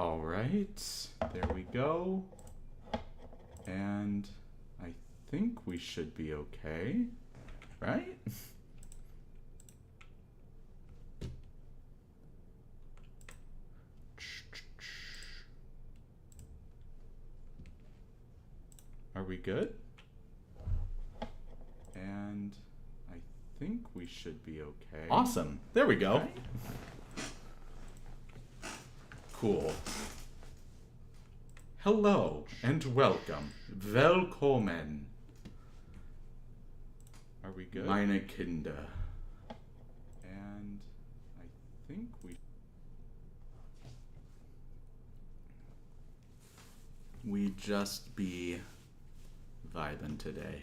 All right, there we go. And I think we should be okay, right? Are we good? And I think we should be okay. Awesome. There we go. Right? Cool. Hello and welcome. Velkommen. Are we good? Meine Kinder. And I think we just be vibing today.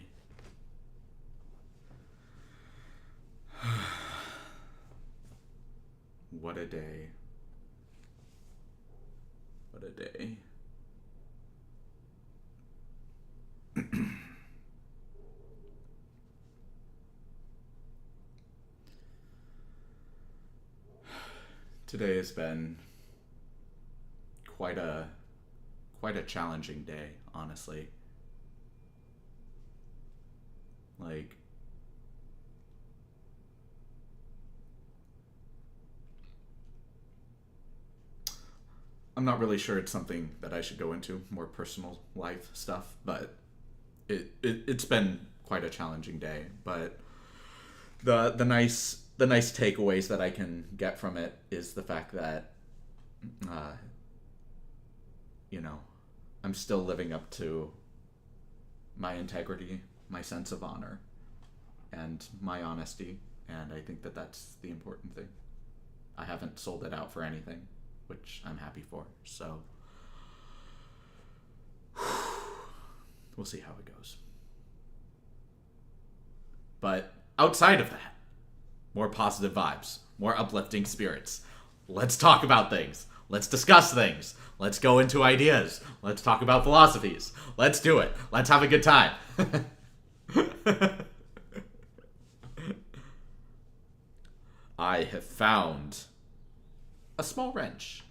What a day. What a day. Today has been quite a challenging day, honestly. Like, I'm not really sure it's something that I should go into, more personal life stuff, but it's been quite a challenging day. But the nice takeaways that I can get from it is the fact that I'm still living up to my integrity, my sense of honor, and my honesty, and I think that that's the important thing. I haven't sold it out for anything, which I'm happy for, so we'll see how it goes. But outside of that, more positive vibes, more uplifting spirits. Let's talk about things. Let's discuss things. Let's go into ideas. Let's talk about philosophies. Let's do it. Let's have a good time. I have found a small wrench.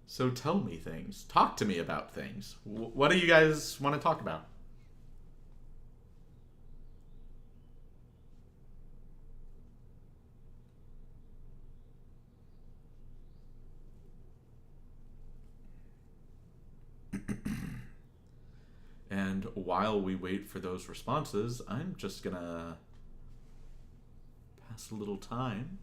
So tell me things. Talk to me about things. What do you guys want to talk about? And while we wait for those responses, I'm just gonna pass a little time.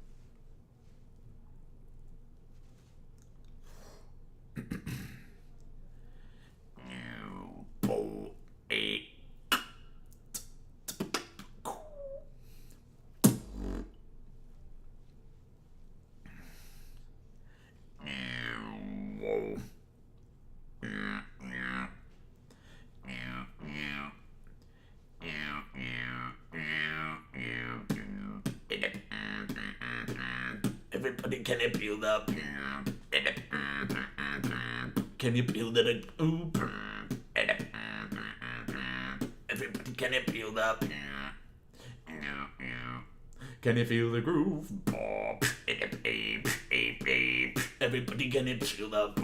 Everybody, can you build up? Can you build it? Everybody, can you build up? Can you feel the groove? Everybody, can you build up?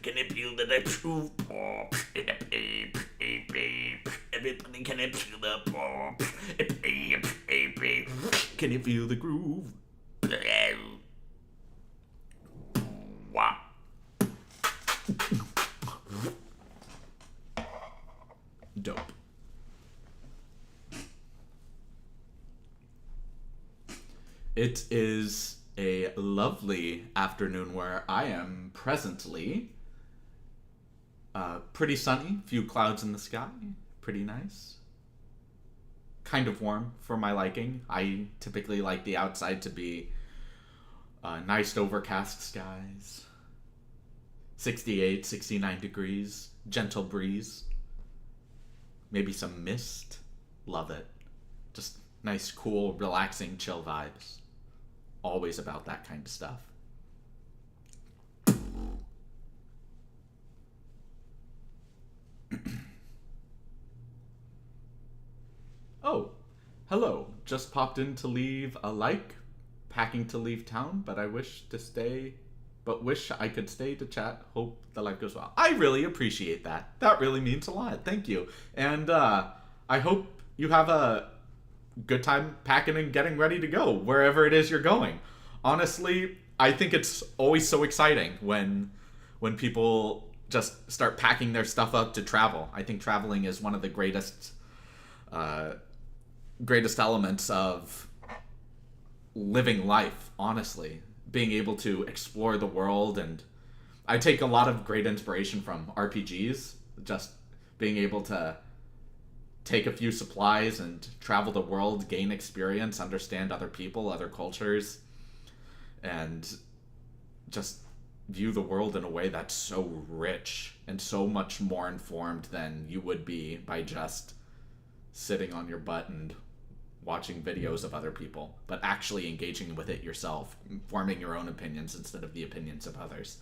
Can you feel the groove? Everybody, can you build up? Can you feel the groove? Wow. Dope. It is a lovely afternoon where I am presently. Pretty sunny, few clouds in the sky, pretty nice. Kind of warm for my liking. I typically like the outside to be nice overcast skies. 68, 69 degrees, gentle breeze. Maybe some mist. Love it. Just nice, cool, relaxing, chill vibes. Always about that kind of stuff. Hello, just popped in to leave a like. Packing to leave town, but wish I could stay to chat. Hope the life goes well. I really appreciate that. That really means a lot. Thank you. And I hope you have a good time packing and getting ready to go wherever it is you're going. Honestly, I think it's always so exciting when people just start packing their stuff up to travel. I think traveling is one of the greatest elements of living life, honestly. Being able to explore the world, and I take a lot of great inspiration from RPGs, just being able to take a few supplies and travel the world, gain experience, understand other people, other cultures, and just view the world in a way that's so rich and so much more informed than you would be by just sitting on your butt and watching videos of other people, but actually engaging with it yourself, forming your own opinions instead of the opinions of others.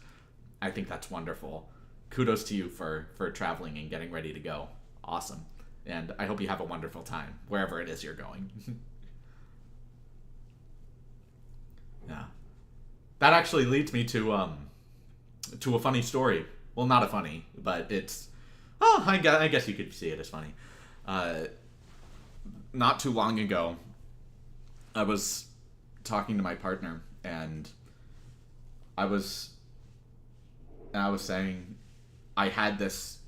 I think that's wonderful. Kudos to you for traveling and getting ready to go. Awesome. And I hope you have a wonderful time wherever it is you're going. Yeah. That actually leads me to a funny story. Well, not a funny, but it's... Oh, I guess you could see it as funny. Not too long ago, I was talking to my partner, and I was saying I had this...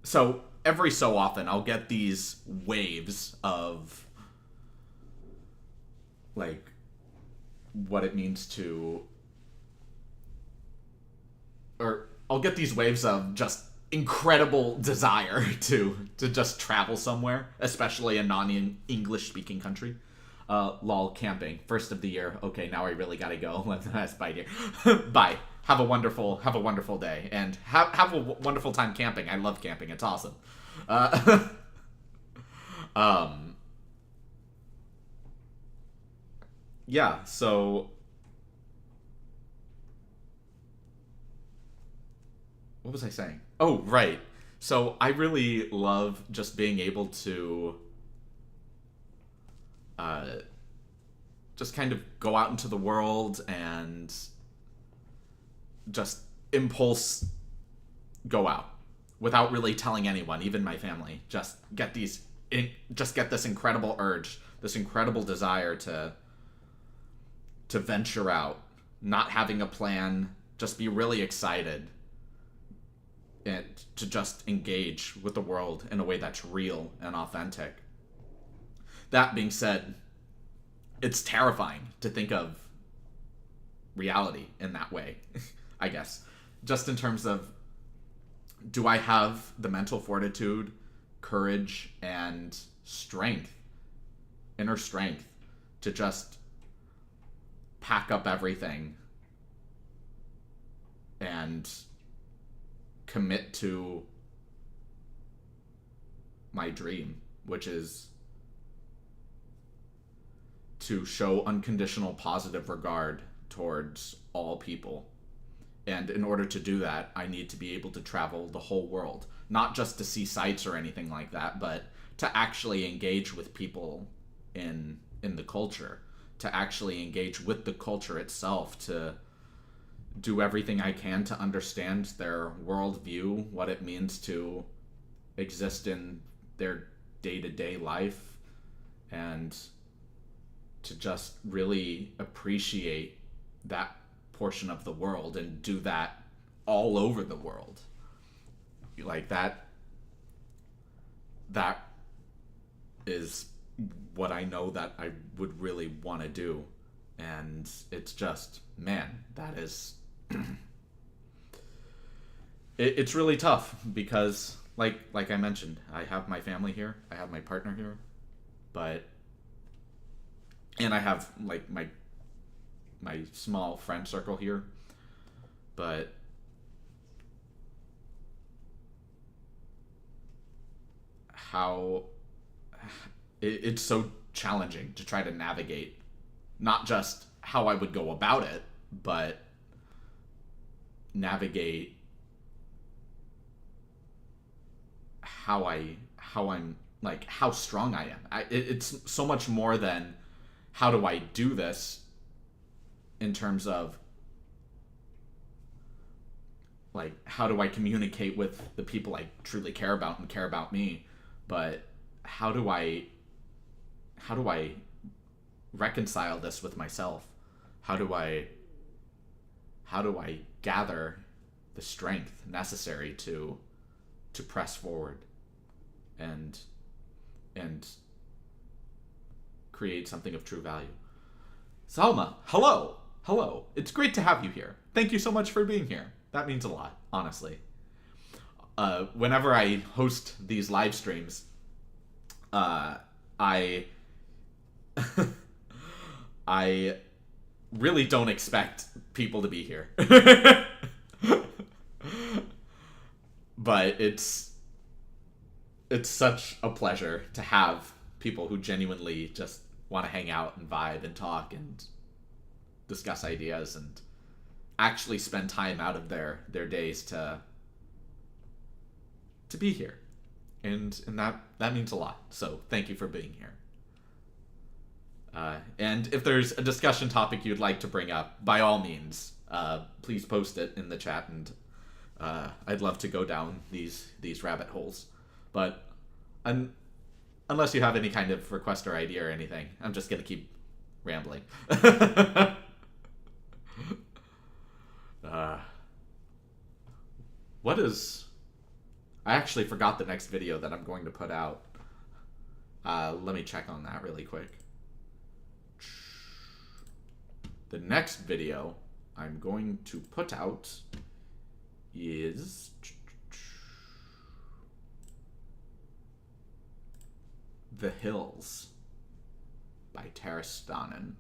So, every so often, I'll get these waves of, like, what it means to... Or, I'll get these waves of just incredible desire to just travel somewhere, especially a non-English speaking country. Lol, camping. First of the year. Okay, now I really gotta go. Let's bye, dear. Bye. Have a wonderful day, and have a wonderful time camping. I love camping. It's awesome. Yeah. So, what was I saying? Oh, right. So I really love just being able to just kind of go out into the world and just impulse go out without really telling anyone, even my family. Just get this incredible urge, this incredible desire to venture out, not having a plan, just be really excited, and to just engage with the world in a way that's real and authentic. That being said, it's terrifying to think of reality in that way, I guess. Just in terms of, do I have the mental fortitude, courage, and strength, inner strength, to just pack up everything and commit to my dream, which is to show unconditional positive regard towards all people. And in order to do that, I need to be able to travel the whole world, not just to see sights or anything like that, but to actually engage with people in the culture, to actually engage with the culture itself, to do everything I can to understand their worldview, what it means to exist in their day-to-day life, and to just really appreciate that portion of the world and do that all over the world. Like that is what I know that I would really want to do. And it's just, man, that is... it's really tough because, like I mentioned, I have my family here, I have my partner here, and I have like my small friend circle here, but it's so challenging to try to navigate not just how I would go about it, but navigate how I'm like how strong I am. It's so much more than how do I do this in terms of like how do I communicate with the people I truly care about and care about me, but how do I reconcile this with myself? How do I gather the strength necessary to press forward and create something of true value? Salma, hello. Hello. It's great to have you here. Thank you so much for being here. That means a lot, honestly. Whenever I host these live streams, I I really don't expect people to be here. But it's such a pleasure to have people who genuinely just want to hang out and vibe and talk and discuss ideas and actually spend time out of their days to be here. And that means a lot. So thank you for being here. And if there's a discussion topic you'd like to bring up, by all means, please post it in the chat, and I'd love to go down these rabbit holes. But unless you have any kind of request or idea or anything, I'm just gonna keep rambling. I actually forgot the next video that I'm going to put out. Let me check on that really quick. The next video I'm going to put out is The Hills by Terrastanen.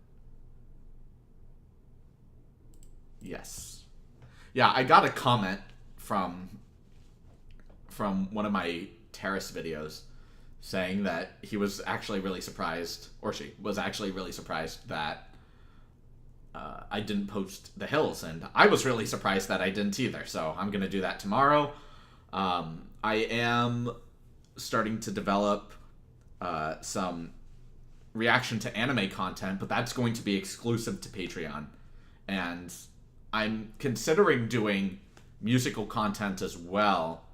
Yes. Yeah, I got a comment from one of my Terrace videos saying that he was actually really surprised, or she was actually really surprised that I didn't post The Hills, and I was really surprised that I didn't either, so I'm going to do that tomorrow. I am starting to develop some reaction to anime content, but that's going to be exclusive to Patreon. And I'm considering doing musical content as well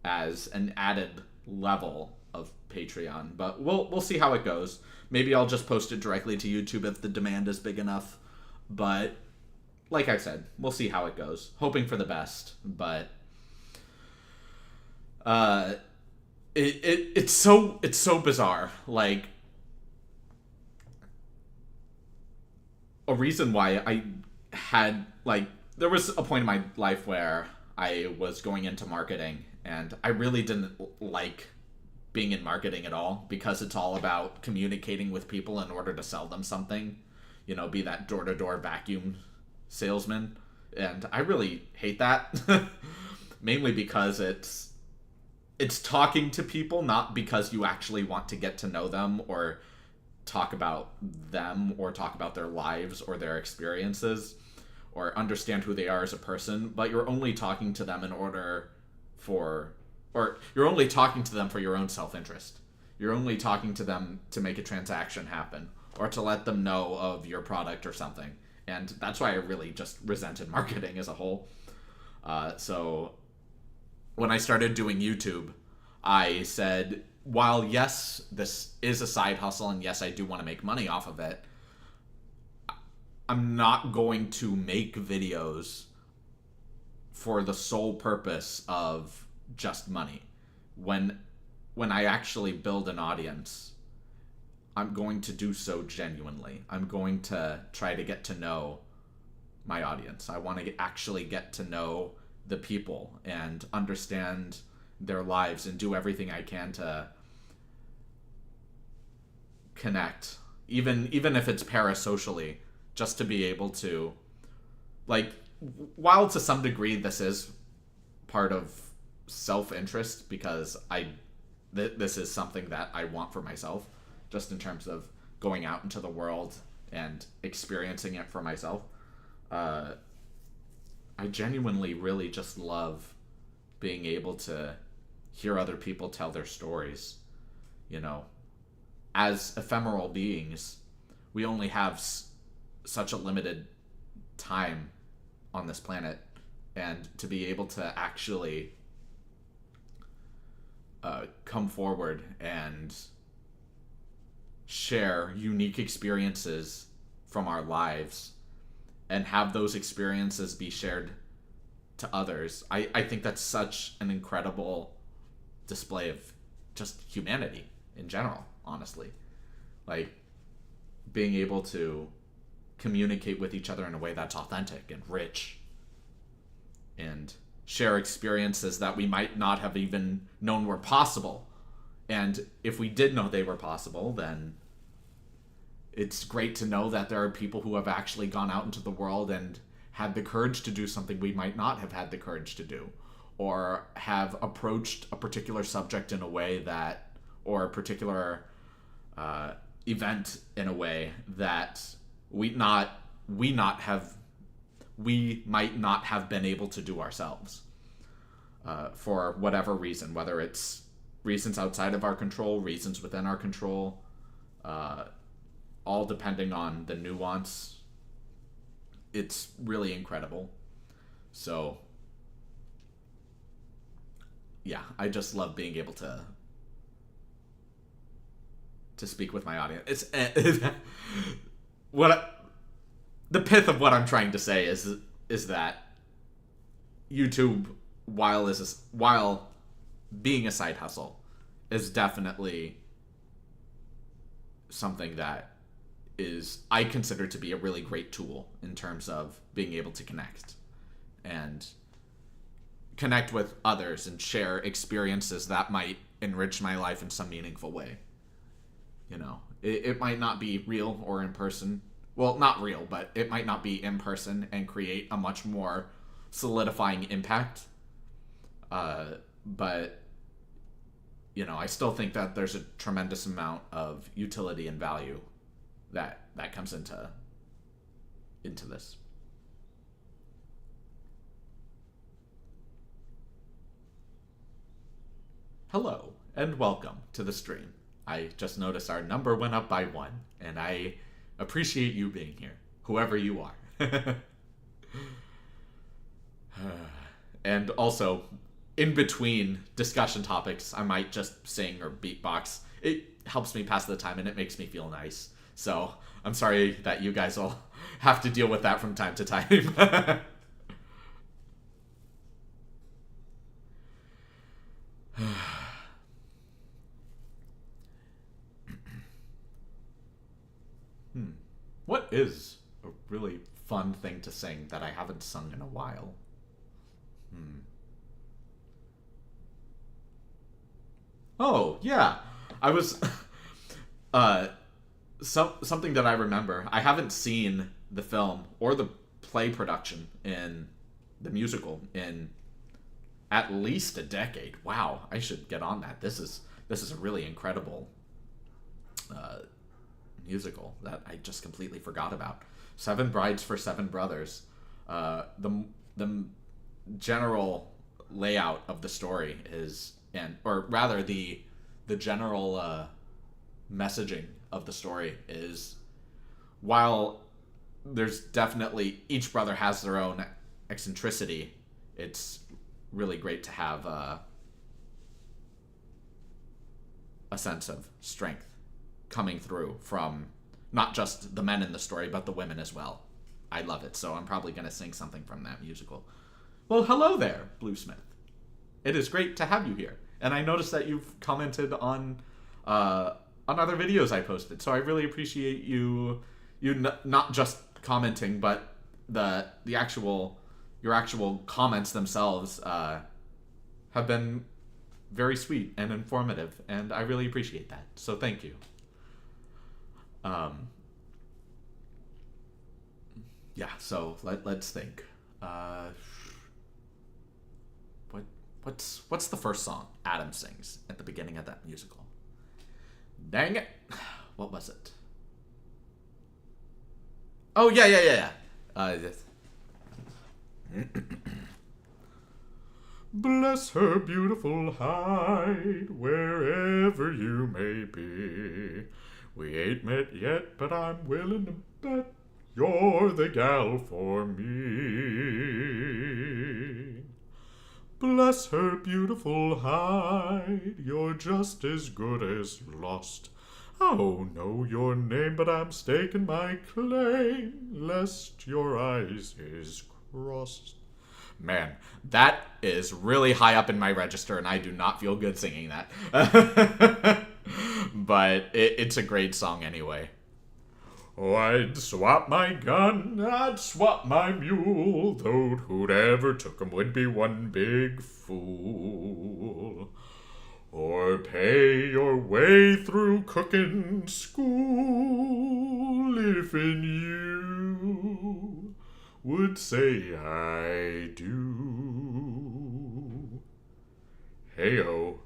as an added level of Patreon, but we'll see how it goes. Maybe I'll just post it directly to YouTube if the demand is big enough. But like I said, we'll see how it goes. Hoping for the best, but it's so bizarre. Like, a reason why I had, like, there was a point in my life where I was going into marketing, and I really didn't like being in marketing at all, because it's all about communicating with people in order to sell them something. You know, be that door-to-door vacuum salesman. And I really hate that. Mainly because it's talking to people, not because you actually want to get to know them or talk about them or talk about their lives or their experiences or understand who they are as a person, but you're only talking to them in order for, or you're only talking to them for your own self-interest. You're only talking to them to make a transaction happen or to let them know of your product or something. And that's why I really just resented marketing as a whole. So when I started doing YouTube, I said, while yes, this is a side hustle, and yes, I do want to make money off of it, I'm not going to make videos for the sole purpose of just money. When I actually build an audience, I'm going to do so genuinely. I'm going to try to get to know my audience. I want to actually get to know the people and understand their lives and do everything I can to connect, even if it's parasocially, just to be able to, like, while to some degree this is part of self-interest, because this is something that I want for myself, just in terms of going out into the world and experiencing it for myself. I genuinely really just love being able to hear other people tell their stories You know, as ephemeral beings, we only have such a limited time on this planet, and to be able to actually come forward and share unique experiences from our lives and have those experiences be shared to others, I think that's such an incredible display of just humanity in general, honestly. Like, being able to communicate with each other in a way that's authentic and rich and share experiences that we might not have even known were possible. And if we did know they were possible, then it's great to know that there are people who have actually gone out into the world and had the courage to do something we might not have had the courage to do, or have approached a particular subject in a way that, or a particular event in a way that we might not have been able to do ourselves, for whatever reason, whether it's reasons outside of our control, reasons within our control, all depending on the nuance. It's really incredible. So, yeah, I just love being able to speak with my audience. The pith of what I'm trying to say is that YouTube, while being a side hustle, is definitely something that I consider to be a really great tool in terms of being able to connect with others and share experiences that might enrich my life in some meaningful way. You know, it might not be real or in person. Well, not real, but it might not be in person and create a much more solidifying impact. But, you know, I still think that there's a tremendous amount of utility and value that comes into this. Hello, and welcome to the stream. I just noticed our number went up by 1, and I appreciate you being here, whoever you are. And also, in between discussion topics, I might just sing or beatbox. It helps me pass the time, and it makes me feel nice. So, I'm sorry that you guys will have to deal with that from time to time. What is a really fun thing to sing that I haven't sung in a while? Oh, yeah. I was something that I remember. I haven't seen the film or the play production in the musical in at least a decade. Wow, I should get on that. This is a really incredible musical that I just completely forgot about. Seven Brides for Seven Brothers. The general layout of the story is, or rather the general messaging of the story is, while there's definitely, each brother has their own eccentricity, it's really great to have a sense of strength coming through from not just the men in the story, but the women as well. I love it, so I'm probably going to sing something from that musical. Well, hello there, Bluesmith. It is great to have you here. And I noticed that you've commented on other videos I posted, so I really appreciate you not just commenting, but your actual comments themselves have been very sweet and informative, and I really appreciate that. So thank you. Yeah. So let's think. What's the first song Adam sings at the beginning of that musical? Dang it! What was it? Oh yeah. Bless her beautiful hide, wherever you may be. We ain't met yet, but I'm willing to bet you're the gal for me. Bless her beautiful hide, you're just as good as lost. I don't know your name, but I'm staking my claim, lest your eyes is crossed. Man, that is really high up in my register, and I do not feel good singing that. But it's a great song anyway. Oh, I'd swap my gun, I'd swap my mule, though who'd ever took 'em would be one big fool. Or pay your way through cooking school if in you would say I do. Hey-o.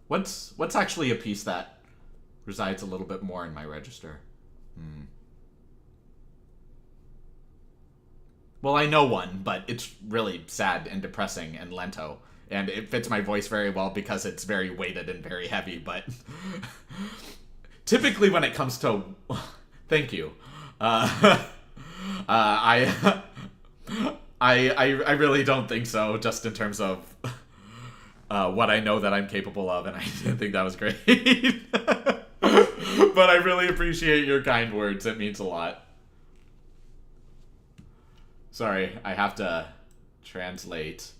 What's actually a piece that resides a little bit more in my register? Well, I know one, but it's really sad and depressing and lento. And it fits my voice very well because it's very weighted and very heavy, but typically when it comes to... Thank you. I really don't think so, just in terms of what I know that I'm capable of, and I didn't think that was great. But I really appreciate your kind words. It means a lot. Sorry, I have to translate.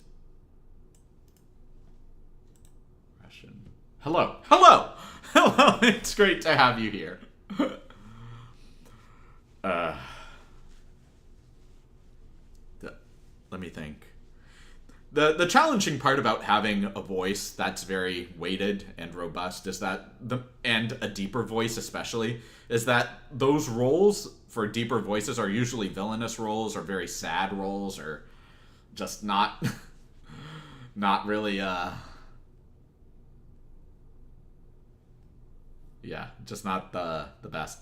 Russian. Hello. Hello! Hello! It's great to have you here. Let me think. The challenging part about having a voice that's very weighted and robust is that and a deeper voice especially is that those roles for deeper voices are usually villainous roles or very sad roles or just not really just not the best.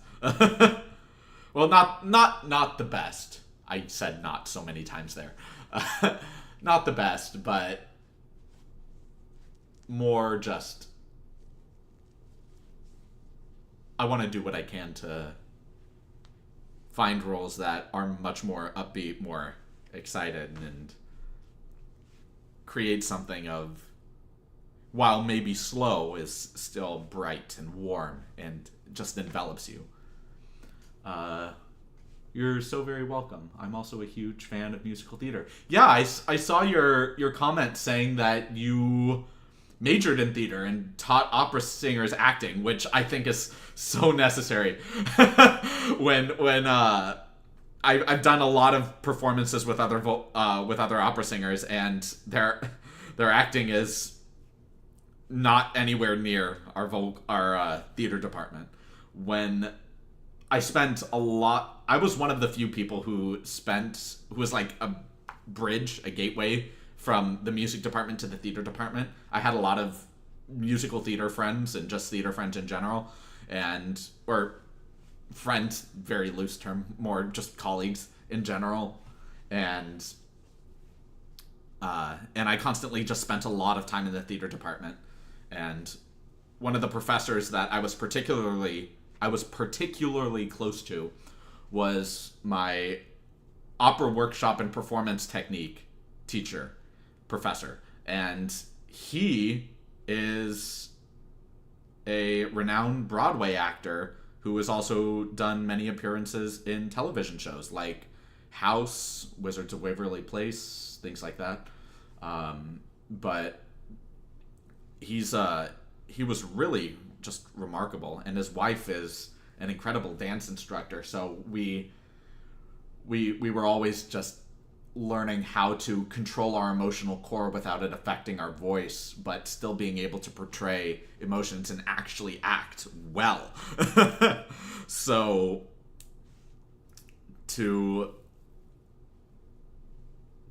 Well, not the best. I said not so many times there. Not the best, but more just I want to do what I can to find roles that are much more upbeat, more excited, and create something of, while maybe slow, is still bright and warm and just envelops you. You're so very welcome. I'm also a huge fan of musical theater. Yeah, I saw your comment saying that you majored in theater and taught opera singers acting, which I think is so necessary. when I've done a lot of performances with other opera singers, and their acting is not anywhere near our theater department. When I spent a lot... I was one of the few people who was like a bridge, a gateway from the music department to the theater department. I had a lot of musical theater friends and just theater friends in general, or friends, very loose term, more just colleagues in general. And I constantly just spent a lot of time in the theater department. And one of the professors that I was particularly close to was my opera workshop and performance technique professor. And he is a renowned Broadway actor who has also done many appearances in television shows like House, Wizards of Waverly Place, things like that. But he was really just remarkable, and his wife is an incredible dance instructor, so we were always just learning how to control our emotional core without it affecting our voice, but still being able to portray emotions and actually act well. So to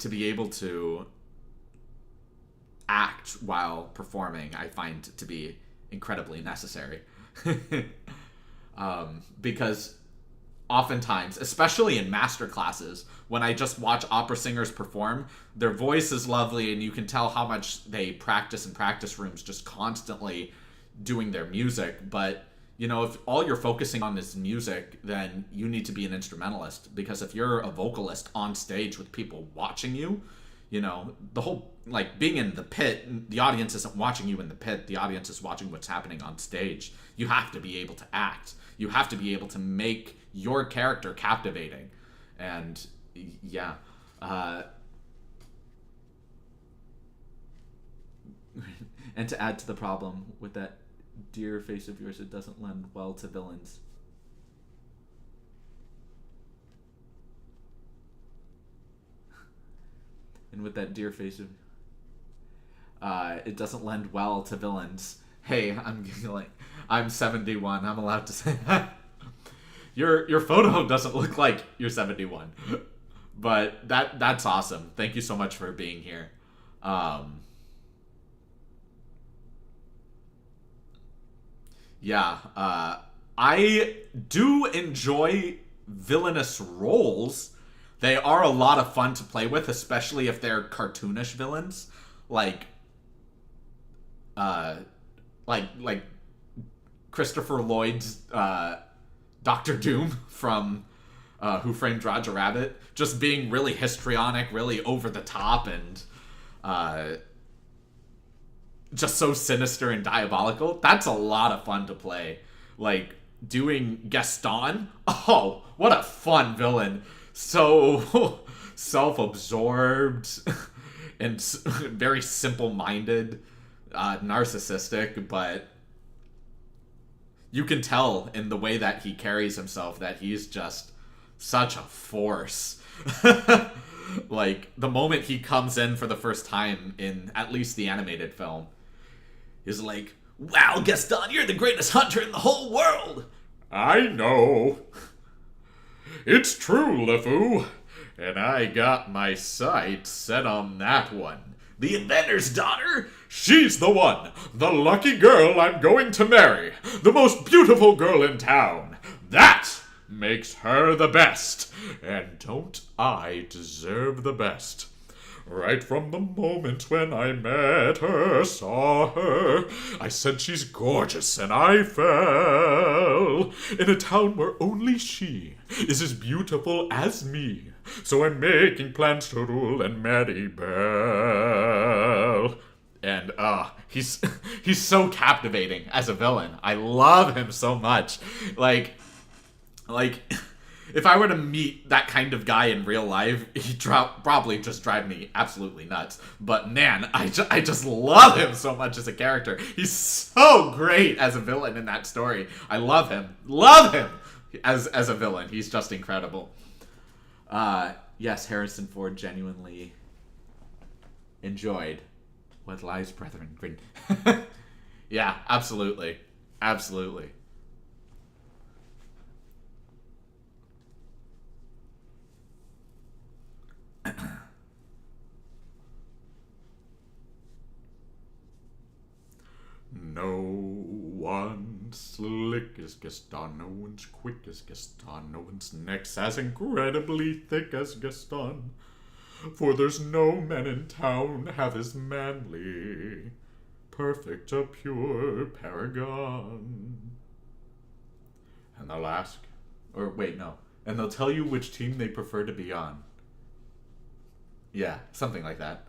be able to act while performing, I find to be incredibly necessary. Because oftentimes, especially in master classes, when I just watch opera singers perform, their voice is lovely and you can tell how much they practice in practice rooms just constantly doing their music. But, you know, if all you're focusing on is music, then you need to be an instrumentalist, because if you're a vocalist on stage with people watching you, you know, the whole, like, being in the pit, the audience isn't watching you in the pit, the audience is watching what's happening on stage. You have to be able to act. You have to be able to make your character captivating. And, yeah. And to add to the problem with that dear face of yours, it doesn't lend well to villains. And with that dear face of... it doesn't lend well to villains. Hey, I'm 71. I'm allowed to say that. Your photo doesn't look like you're 71. But that's awesome. Thank you so much for being here. Yeah, I do enjoy villainous roles. They are a lot of fun to play with, especially if they're cartoonish villains, like Christopher Lloyd's Doctor Doom from Who Framed Roger Rabbit, just being really histrionic, really over the top, and just so sinister and diabolical. That's a lot of fun to play. Like, doing Gaston, oh, what a fun villain. So self-absorbed and very simple-minded, narcissistic, but you can tell in the way that he carries himself that he's just such a force. Like, the moment he comes in for the first time in at least the animated film, he's like, "Wow, Gaston, you're the greatest hunter in the whole world!" "I know. It's true, LeFou. And I got my sights set on that one. The inventor's daughter? She's the one. The lucky girl I'm going to marry. The most beautiful girl in town. That makes her the best. And don't I deserve the best? Right from the moment when I met her, saw her, I said she's gorgeous, and I fell in a town where only she is as beautiful as me. So I'm making plans to rule and marry Belle. And he's so captivating as a villain. I love him so much. Like. If I were to meet that kind of guy in real life, he'd probably just drive me absolutely nuts. But man, I just love him so much as a character. He's so great as a villain in that story. I love him. Love him as a villain. He's just incredible. Yes, Harrison Ford genuinely enjoyed What Lies Brethren. Yeah, absolutely. Absolutely. No one's slick as Gaston, no one's quick as Gaston, no one's neck's as incredibly thick as Gaston, for there's no man in town half as manly, perfect a pure paragon. And they'll ask, or wait, no, and they'll tell you which team they prefer to be on. Yeah, something like that.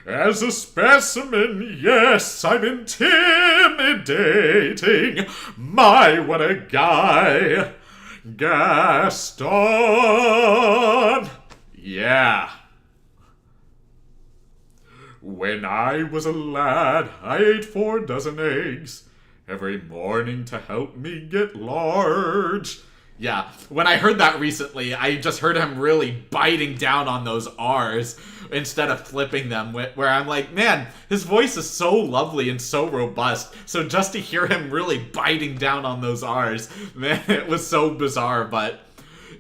As a specimen, yes, I'm intimidating. My, what a guy. Gaston. Yeah. When I was a lad, I ate 4 dozen eggs every morning to help me get large. Yeah, when I heard that recently, I just heard him really biting down on those R's instead of flipping them, where I'm like, man, his voice is so lovely and so robust, so just to hear him really biting down on those R's, man, it was so bizarre, but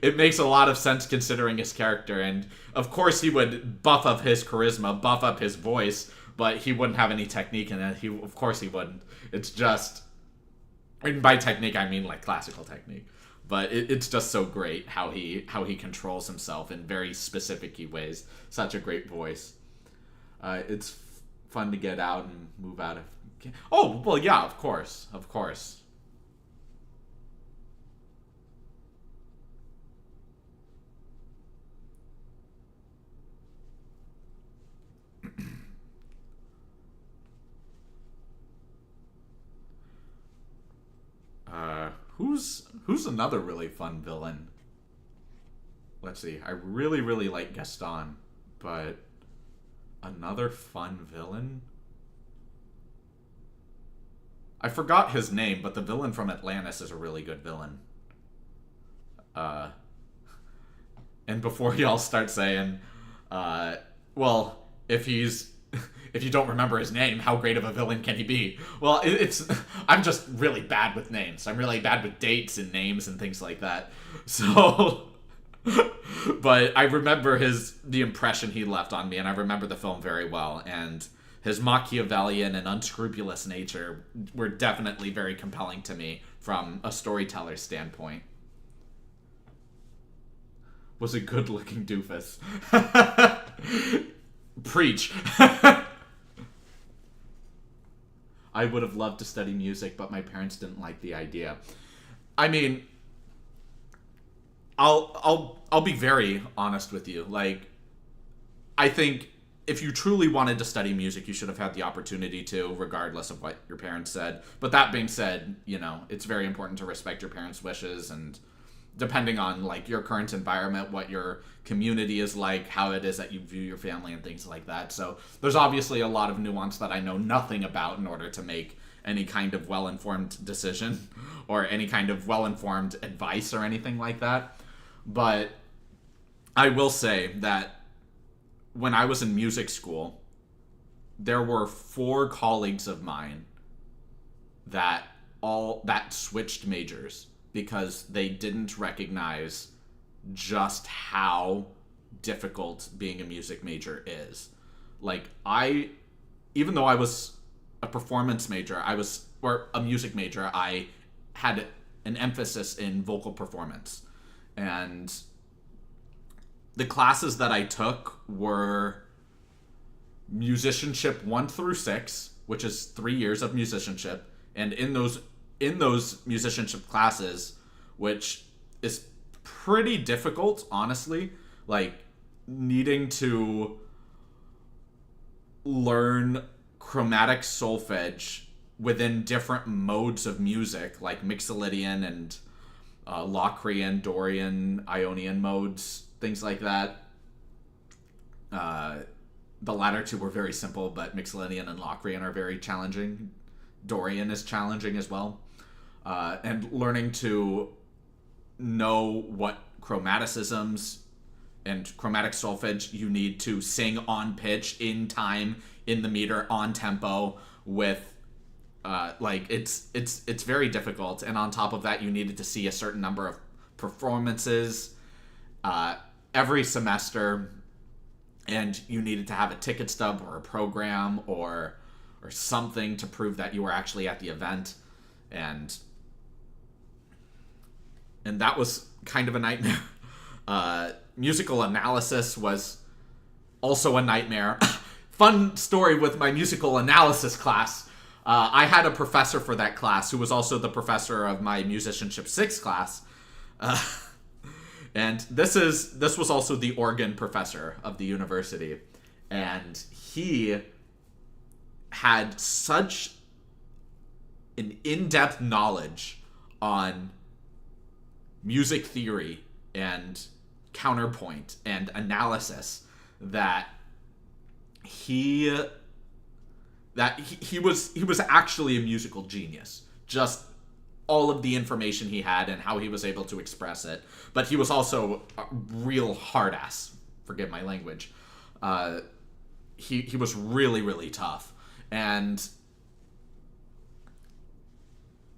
it makes a lot of sense considering his character, and of course he would buff up his charisma, buff up his voice, but he wouldn't have any technique in it. Of course he wouldn't. It's just, and by technique I mean like classical technique. But it's just so great how he controls himself in very specific ways. Such a great voice. It's fun to get out and move out of. Oh well, yeah, of course, of course. Who's another really fun villain? Let's see. I really really like Gaston, but another fun villain? I forgot his name, but the villain from Atlantis is a really good villain. Uh, and before y'all start saying, well, if he's if you don't remember his name, how great of a villain can he be? Well, it's I'm just really bad with names. I'm really bad with dates and names and things like that. So, but I remember the impression he left on me, and I remember the film very well. And his Machiavellian and unscrupulous nature were definitely very compelling to me from a storyteller's standpoint. Was a good-looking doofus. Preach. I would have loved to study music, but my parents didn't like the idea. I mean, I'll be very honest with you. Like, I think if you truly wanted to study music, you should have had the opportunity to, regardless of what your parents said. But that being said, it's very important to respect your parents' wishes, and depending on like your current environment, what your community is like, how it is that you view your family and things like that. So there's obviously a lot of nuance that I know nothing about in order to make any kind of well-informed decision or any kind of well-informed advice or anything like that. But I will say that when I was in music school, there were 4 colleagues of mine that switched majors because they didn't recognize just how difficult being a music major is. Like, even though I was a performance major, or a music major, I had an emphasis in vocal performance. And the classes that I took were musicianship 1 through 6, which is 3 years of musicianship. And in those musicianship classes, which is pretty difficult, honestly, like needing to learn chromatic solfege within different modes of music, like Mixolydian and Locrian, Dorian, Ionian modes, things like that. The latter 2 were very simple, but Mixolydian and Locrian are very challenging. Dorian is challenging as well. And learning to know what chromaticisms and chromatic solfege you need to sing on pitch, in time, in the meter, on tempo, with it's very difficult. And on top of that, you needed to see a certain number of performances every semester, and you needed to have a ticket stub or a program or something to prove that you were actually at the event. And that was kind of a nightmare. Musical analysis was also a nightmare. Fun story with my musical analysis class. I had a professor for that class who was also the professor of my musicianship 6 class. And this was also the organ professor of the university. And he had such an in-depth knowledge on music theory and counterpoint and analysis that he was actually a musical genius. Just all of the information he had and how he was able to express it. But he was also a real hard ass. Forgive my language. He was really, really tough. And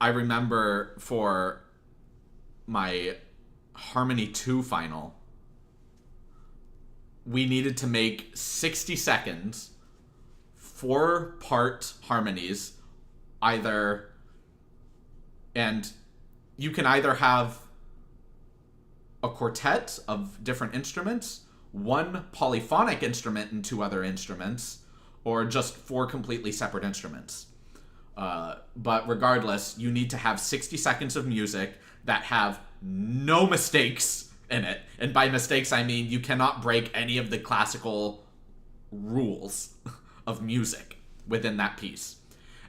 I remember for my Harmony 2 final, we needed to make 60 seconds, 4-part harmonies, and you can either have a quartet of different instruments, one polyphonic instrument and 2 other instruments, or just 4 completely separate instruments. But regardless, you need to have 60 seconds of music that have no mistakes in it. And by mistakes, I mean you cannot break any of the classical rules of music within that piece.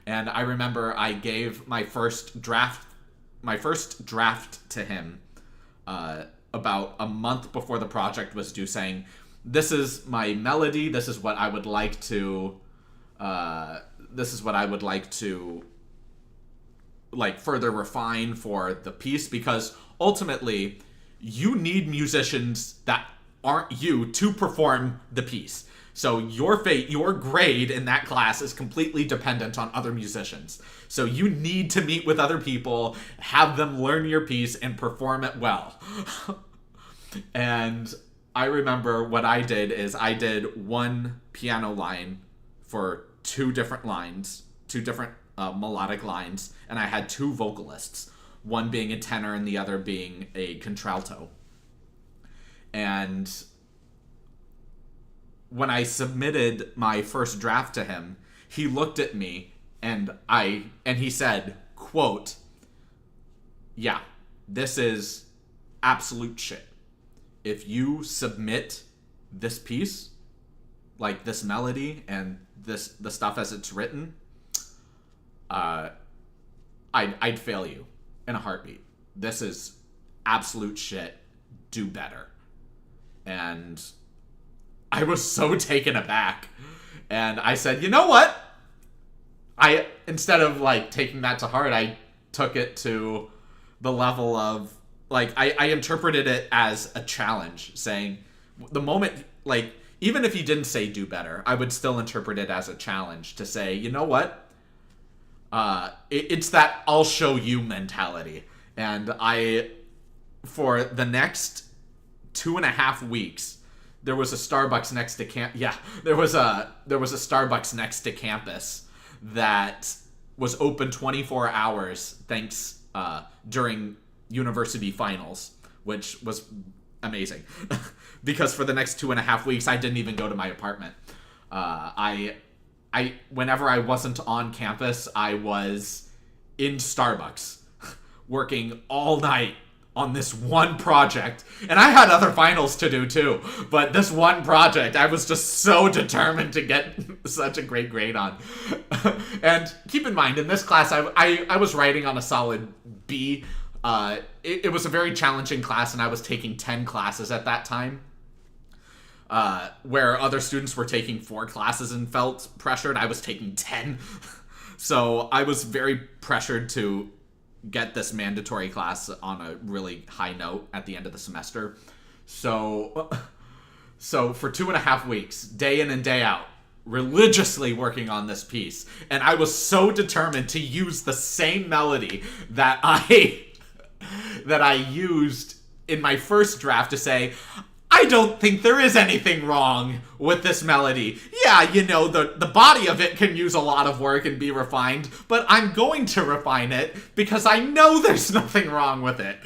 And I remember I gave my first draft to him about a month before the project was due, saying, "This is my melody. This is what I would like to further refine for the piece, because ultimately you need musicians that aren't you to perform the piece. So your grade in that class is completely dependent on other musicians. So you need to meet with other people, have them learn your piece, and perform it well." And I remember what I did is I did one piano line for 2 different melodic lines, and I had 2 vocalists, one being a tenor and the other being a contralto. And when I submitted my first draft to him, he looked at me and he said, quote, "Yeah, this is absolute shit. If you submit this piece, like this melody and the stuff as it's written, I'd fail you in a heartbeat. This is absolute shit. Do better." And I was so taken aback. And I said, "You know what?" Instead of taking that to heart, I took it to the level of I interpreted it as a challenge, saying the moment, even if he didn't say do better, I would still interpret it as a challenge to say, you know what? It's that I'll show you mentality. And for the next 2.5 weeks, there was a Starbucks next to there was a Starbucks next to campus that was open 24 hours during university finals, which was amazing. Because for the next 2.5 weeks, I didn't even go to my apartment. Whenever I wasn't on campus, I was in Starbucks working all night on this one project. And I had other finals to do too, but this one project I was just so determined to get such a great grade on. And keep in mind, in this class I was writing on a solid B. It was a very challenging class, and I was taking 10 classes at that time, where other students were taking 4 classes and felt pressured. I was taking 10. So I was very pressured to get this mandatory class on a really high note at the end of the semester. So for 2.5 weeks, day in and day out, religiously working on this piece. And I was so determined to use the same melody that I used in my first draft to say, I don't think there is anything wrong with this melody. Yeah, the body of it can use a lot of work and be refined, but I'm going to refine it because I know there's nothing wrong with it.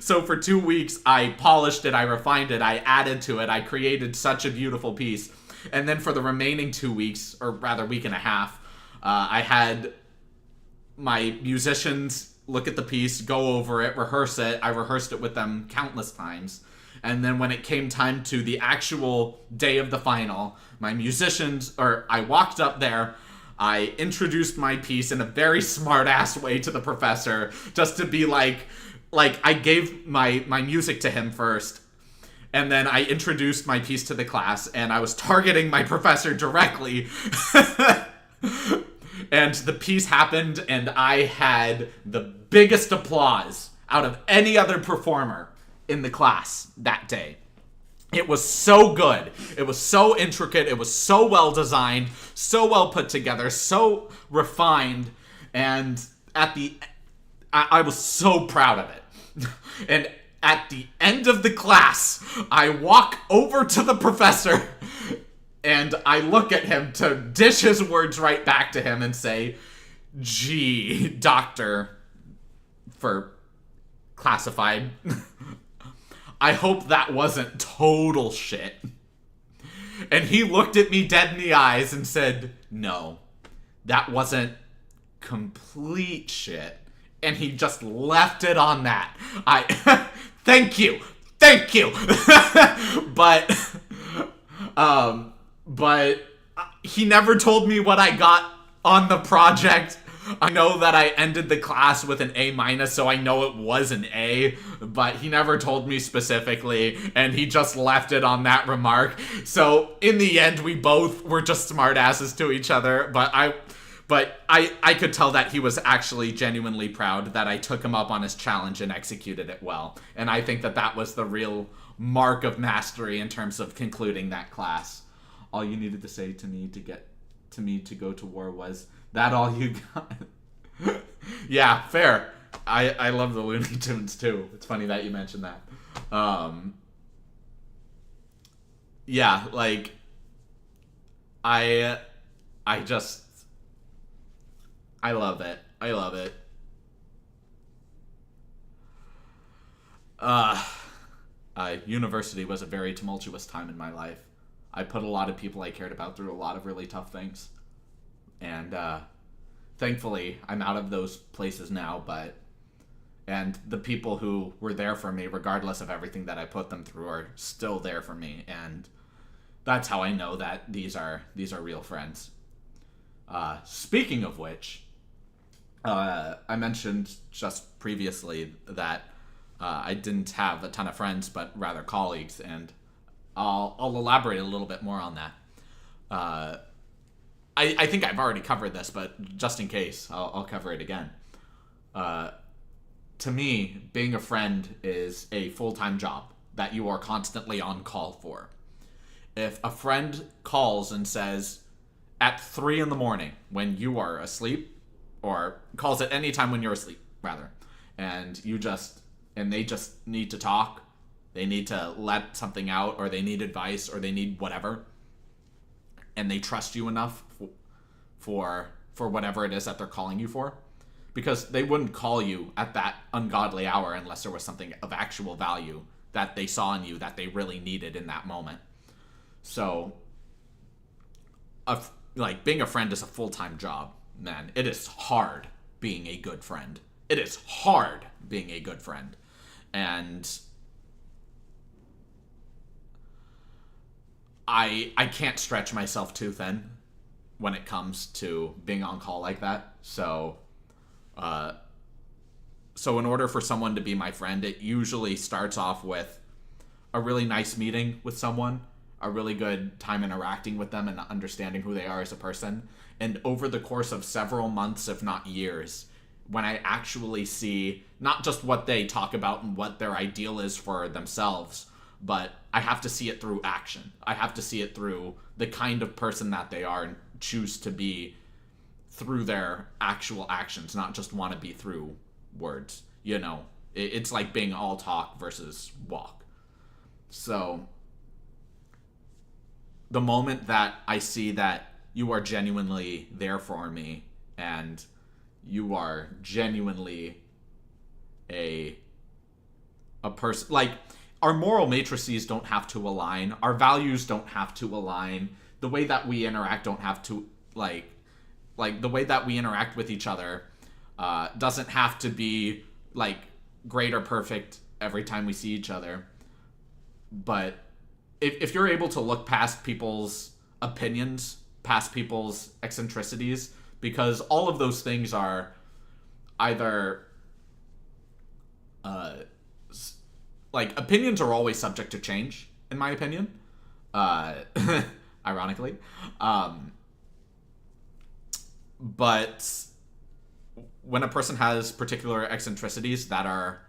So for 2 weeks, I polished it, I refined it, I added to it, I created such a beautiful piece. And then for the remaining 2 weeks, or rather week and a half, I had my musicians look at the piece, go over it, rehearse it. I rehearsed it with them countless times. And then when it came time to the actual day of the final, I walked up there, I introduced my piece in a very smart-ass way to the professor, just to be like I gave my music to him first, and then I introduced my piece to the class, and I was targeting my professor directly. And the piece happened, and I had the biggest applause out of any other performer in the class that day. It was so good. It was so intricate. It was so well designed, so well put together, so refined. And I was so proud of it. And at the end of the class, I walk over to the professor and I look at him to dish his words right back to him and say, "Gee, doctor," for classified, I hope that wasn't total shit. And he looked at me dead in the eyes and said, no, that wasn't complete shit. And he just left it on that. Thank you. But he never told me what I got on the project. I know that I ended the class with an A-, so I know it was an A, but he never told me specifically, and he just left it on that remark. So in the end, we both were just smartasses to each other, but I could tell that he was actually genuinely proud that I took him up on his challenge and executed it well. And I think that that was the real mark of mastery in terms of concluding that class. All you needed to say to me to get to me to go to war was, that all you got? Yeah, fair. I love the Looney Tunes too. It's funny that you mentioned that. Yeah, like I love it. I love it. University was a very tumultuous time in my life. I put a lot of people I cared about through a lot of really tough things. And thankfully, I'm out of those places now, and the people who were there for me, regardless of everything that I put them through, are still there for me. And that's how I know that these are real friends. Speaking of which, I mentioned just previously that I didn't have a ton of friends, but rather colleagues, and I'll elaborate a little bit more on that. I think I've already covered this, but just in case, I'll cover it again. To me, being a friend is a full-time job that you are constantly on call for. If a friend calls and says at 3 a.m. when you are asleep, or calls at any time when you're asleep, rather, and they just need to talk, they need to let something out, or they need advice, or they need whatever, and they trust you enough for whatever it is that they're calling you for, because they wouldn't call you at that ungodly hour unless there was something of actual value that they saw in you that they really needed in that moment. So, being a friend is a full-time job, man. It is hard being a good friend. It is hard being a good friend. And I can't stretch myself too thin when it comes to being on call like that. So in order for someone to be my friend, it usually starts off with a really nice meeting with someone, a really good time interacting with them and understanding who they are as a person. And over the course of several months, if not years, when I actually see not just what they talk about and what their ideal is for themselves, but I have to see it through action. I have to see it through the kind of person that they are and choose to be through their actual actions, not just want to be through words. You know, it's like being all talk versus walk. So the moment that I see that you are genuinely there for me and you are genuinely a person, like, our moral matrices don't have to align, our values don't have to align, the way that we interact don't have to, like the way that we interact with each other doesn't have to be like great or perfect every time we see each other. But if you're able to look past people's opinions, past people's eccentricities, because all of those things are either like, opinions are always subject to change, in my opinion, ironically, but when a person has particular eccentricities that are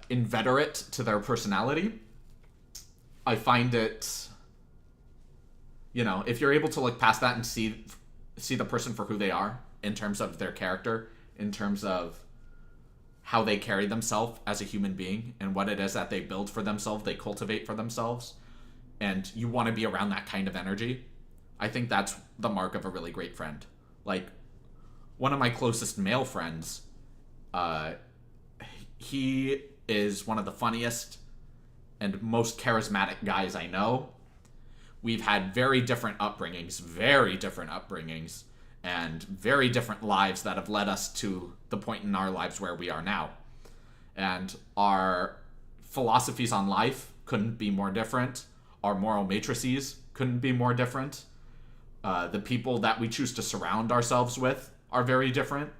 inveterate to their personality, I find it, you know, if you're able to look past that and see the person for who they are in terms of their character, in terms of how they carry themselves as a human being and what it is that they build for themselves, they cultivate for themselves, and you want to be around that kind of energy, I think that's the mark of a really great friend. Like, one of my closest male friends, he is one of the funniest and most charismatic guys I know. We've had very different upbringings, and very different lives that have led us to the point in our lives where we are now. And our philosophies on life couldn't be more different. Our moral matrices couldn't be more different. The people that we choose to surround ourselves with are very different.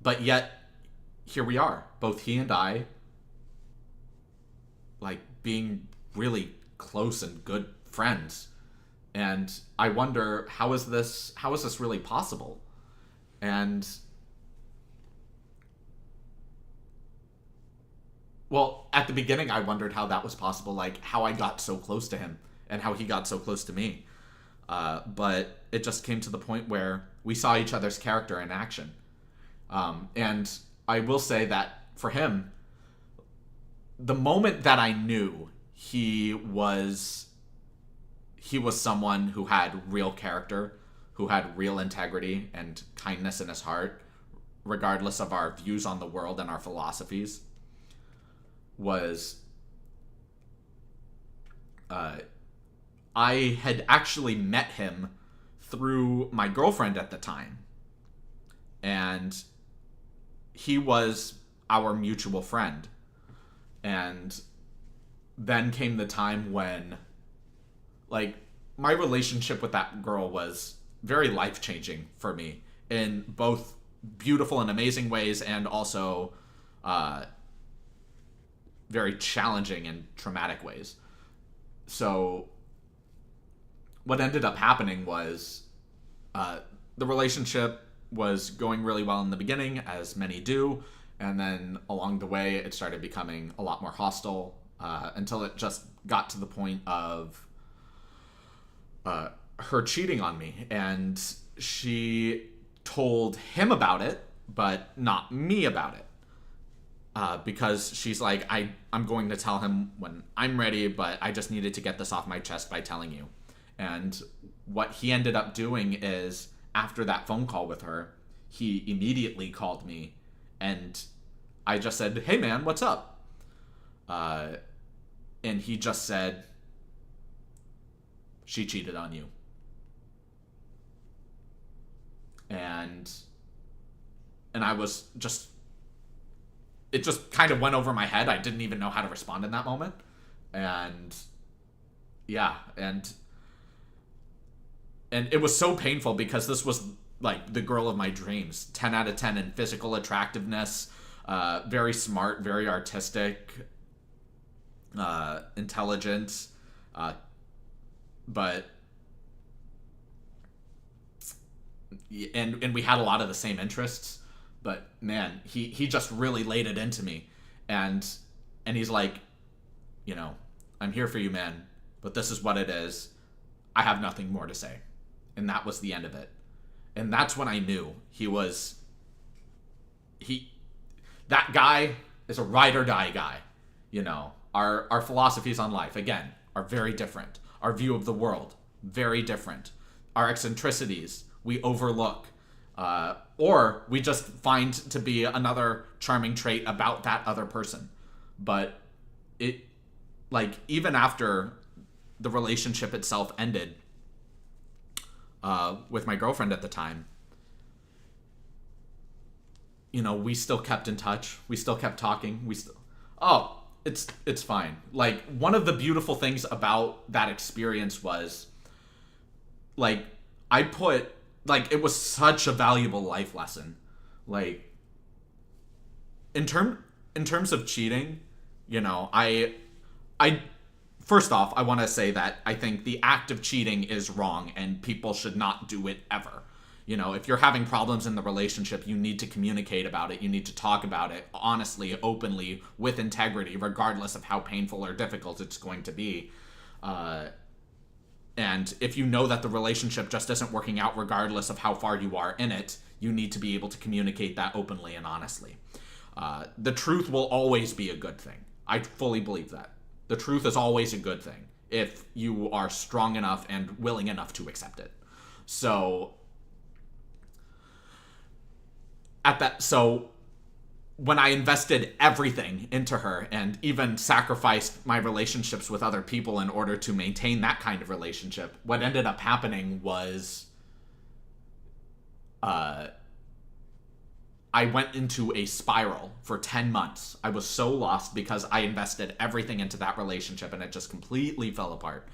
But yet, here we are, both he and I, like, being really close and good friends. And I wonder, how is this really possible? And, well, at the beginning I wondered how that was possible, like how I got so close to him and how he got so close to me. But it just came to the point where we saw each other's character in action. And I will say that for him, the moment that I knew he was someone who had real character, who had real integrity and kindness in his heart, regardless of our views on the world and our philosophies, was I had actually met him through my girlfriend at the time. And he was our mutual friend. And then came the time when, like, my relationship with that girl was very life-changing for me in both beautiful and amazing ways, and also very challenging and traumatic ways. So what ended up happening was the relationship was going really well in the beginning, as many do, and then along the way it started becoming a lot more hostile, until it just got to the point of her cheating on me. And she told him about it, but not me about it. Because she's like, I'm going to tell him when I'm ready, but I just needed to get this off my chest by telling you. And what he ended up doing is, after that phone call with her, he immediately called me, and I just said, "Hey man, what's up?" And he just said, "She cheated on you." And I was just, it just kind of went over my head. I didn't even know how to respond in that moment. And yeah, and it was so painful because this was like the girl of my dreams. 10 out of 10 in physical attractiveness, very smart, very artistic, intelligent, but and we had a lot of the same interests. But man, he just really laid it into me, and he's like, I'm here for you, man, but this is what it is. I have nothing more to say. And that was the end of it. And that's when I knew that guy is a ride or die guy. Our philosophies on life, again, are very different. Our view of the world, very different. Our eccentricities, we overlook. Or we just find to be another charming trait about that other person. But even after the relationship itself ended, with my girlfriend at the time, we still kept in touch. We still kept talking. It's fine. Like, one of the beautiful things about that experience was, like, it was such a valuable life lesson. Like, in terms of cheating, I first off, I want to say that I think the act of cheating is wrong and people should not do it ever. If you're having problems in the relationship, you need to communicate about it. You need to talk about it honestly, openly, with integrity, regardless of how painful or difficult it's going to be. And if you know that the relationship just isn't working out regardless of how far you are in it, you need to be able to communicate that openly and honestly. The truth will always be a good thing. I fully believe that. The truth is always a good thing if you are strong enough and willing enough to accept it. So when I invested everything into her and even sacrificed my relationships with other people in order to maintain that kind of relationship, what ended up happening was I went into a spiral for 10 months. I was so lost because I invested everything into that relationship and it just completely fell apart.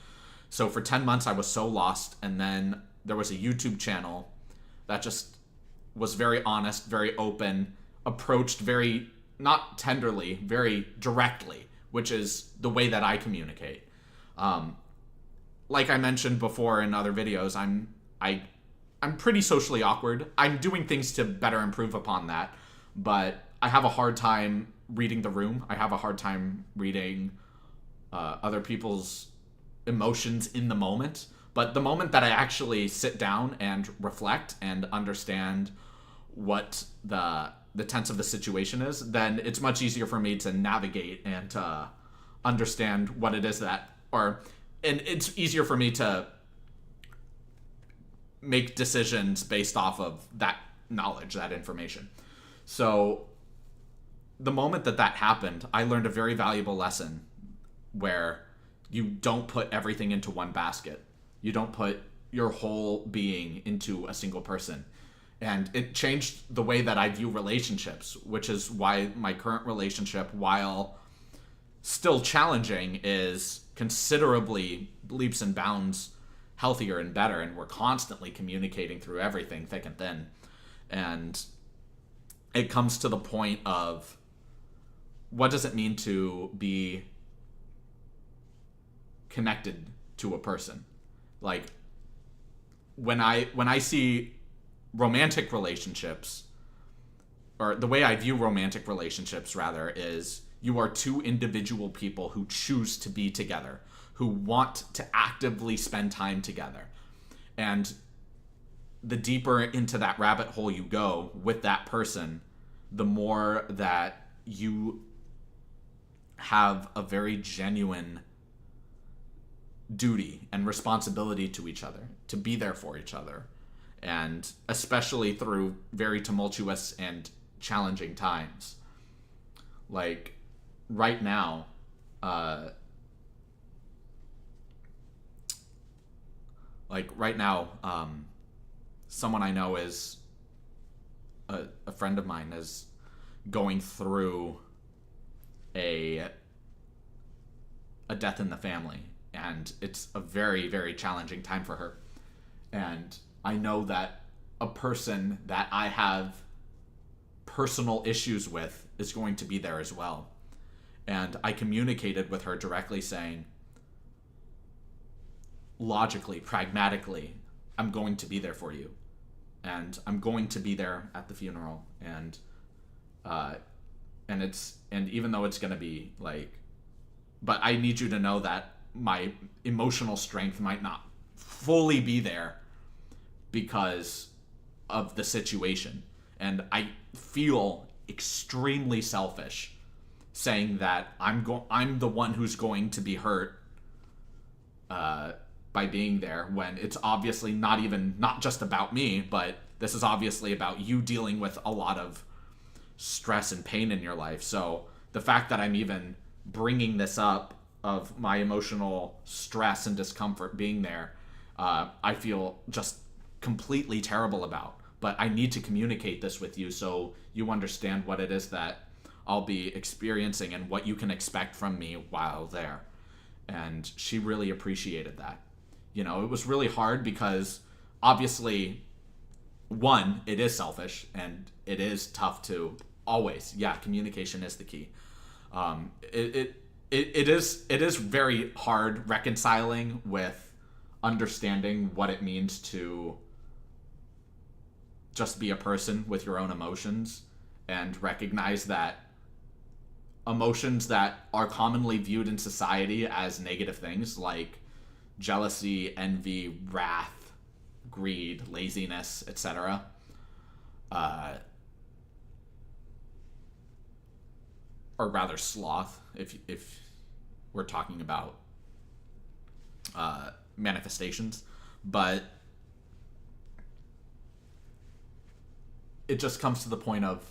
So for 10 months I was so lost, and then there was a YouTube channel that just was very honest, very open, approached very, not tenderly, very directly, which is the way that I communicate. Like I mentioned before in other videos, I'm pretty socially awkward. I'm doing things to better improve upon that, but I have a hard time reading the room. I have a hard time reading other people's emotions in the moment. But the moment that I actually sit down and reflect and understand what the tense of the situation is, then it's much easier for me to navigate and to understand what it is and it's easier for me to make decisions based off of that knowledge, that information. So the moment that happened, I learned a very valuable lesson where you don't put everything into one basket. You don't put your whole being into a single person. And it changed the way that I view relationships, which is why my current relationship, while still challenging, is considerably leaps and bounds healthier and better, and we're constantly communicating through everything, thick and thin. And it comes to the point of, what does it mean to be connected to a person? Like, when I see romantic relationships, or the way I view romantic relationships rather, is you are two individual people who choose to be together, who want to actively spend time together. And the deeper into that rabbit hole you go with that person, the more that you have a very genuine duty and responsibility to each other, to be there for each other. And especially through very tumultuous and challenging times. Like, right now, someone I know is a friend of mine is going through a death in the family, and it's a very, very challenging time for her. And I know that a person that I have personal issues with is going to be there as well. And I communicated with her directly, saying, logically, pragmatically, I'm going to be there for you. And I'm going to be there at the funeral. And even though it's going to be like, but I need you to know that my emotional strength might not fully be there because of the situation. And I feel extremely selfish saying that I'm the one who's going to be hurt by being there, when it's obviously not just about me, but this is obviously about you dealing with a lot of stress and pain in your life. So the fact that I'm even bringing this up, of my emotional stress and discomfort being there, I feel just completely terrible about. But I need to communicate this with you so you understand what it is that I'll be experiencing and what you can expect from me while there. And she really appreciated that. You know, it was really hard because obviously, one, it is selfish and it is tough to always, communication is the key. It is very hard reconciling with understanding what it means to just be a person with your own emotions, and recognize that emotions that are commonly viewed in society as negative things, like jealousy, envy, wrath, greed, laziness, etc., or rather sloth, if we're talking about manifestations. But it just comes to the point of,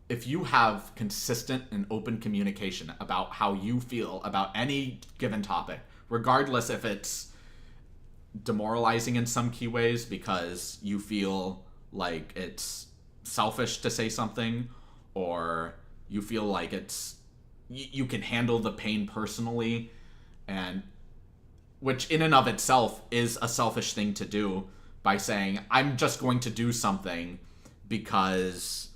if you have consistent and open communication about how you feel about any given topic, regardless if it's demoralizing in some key ways because you feel like it's selfish to say something, or you feel like you can handle the pain personally, and which in and of itself is a selfish thing to do, by saying I'm just going to do something because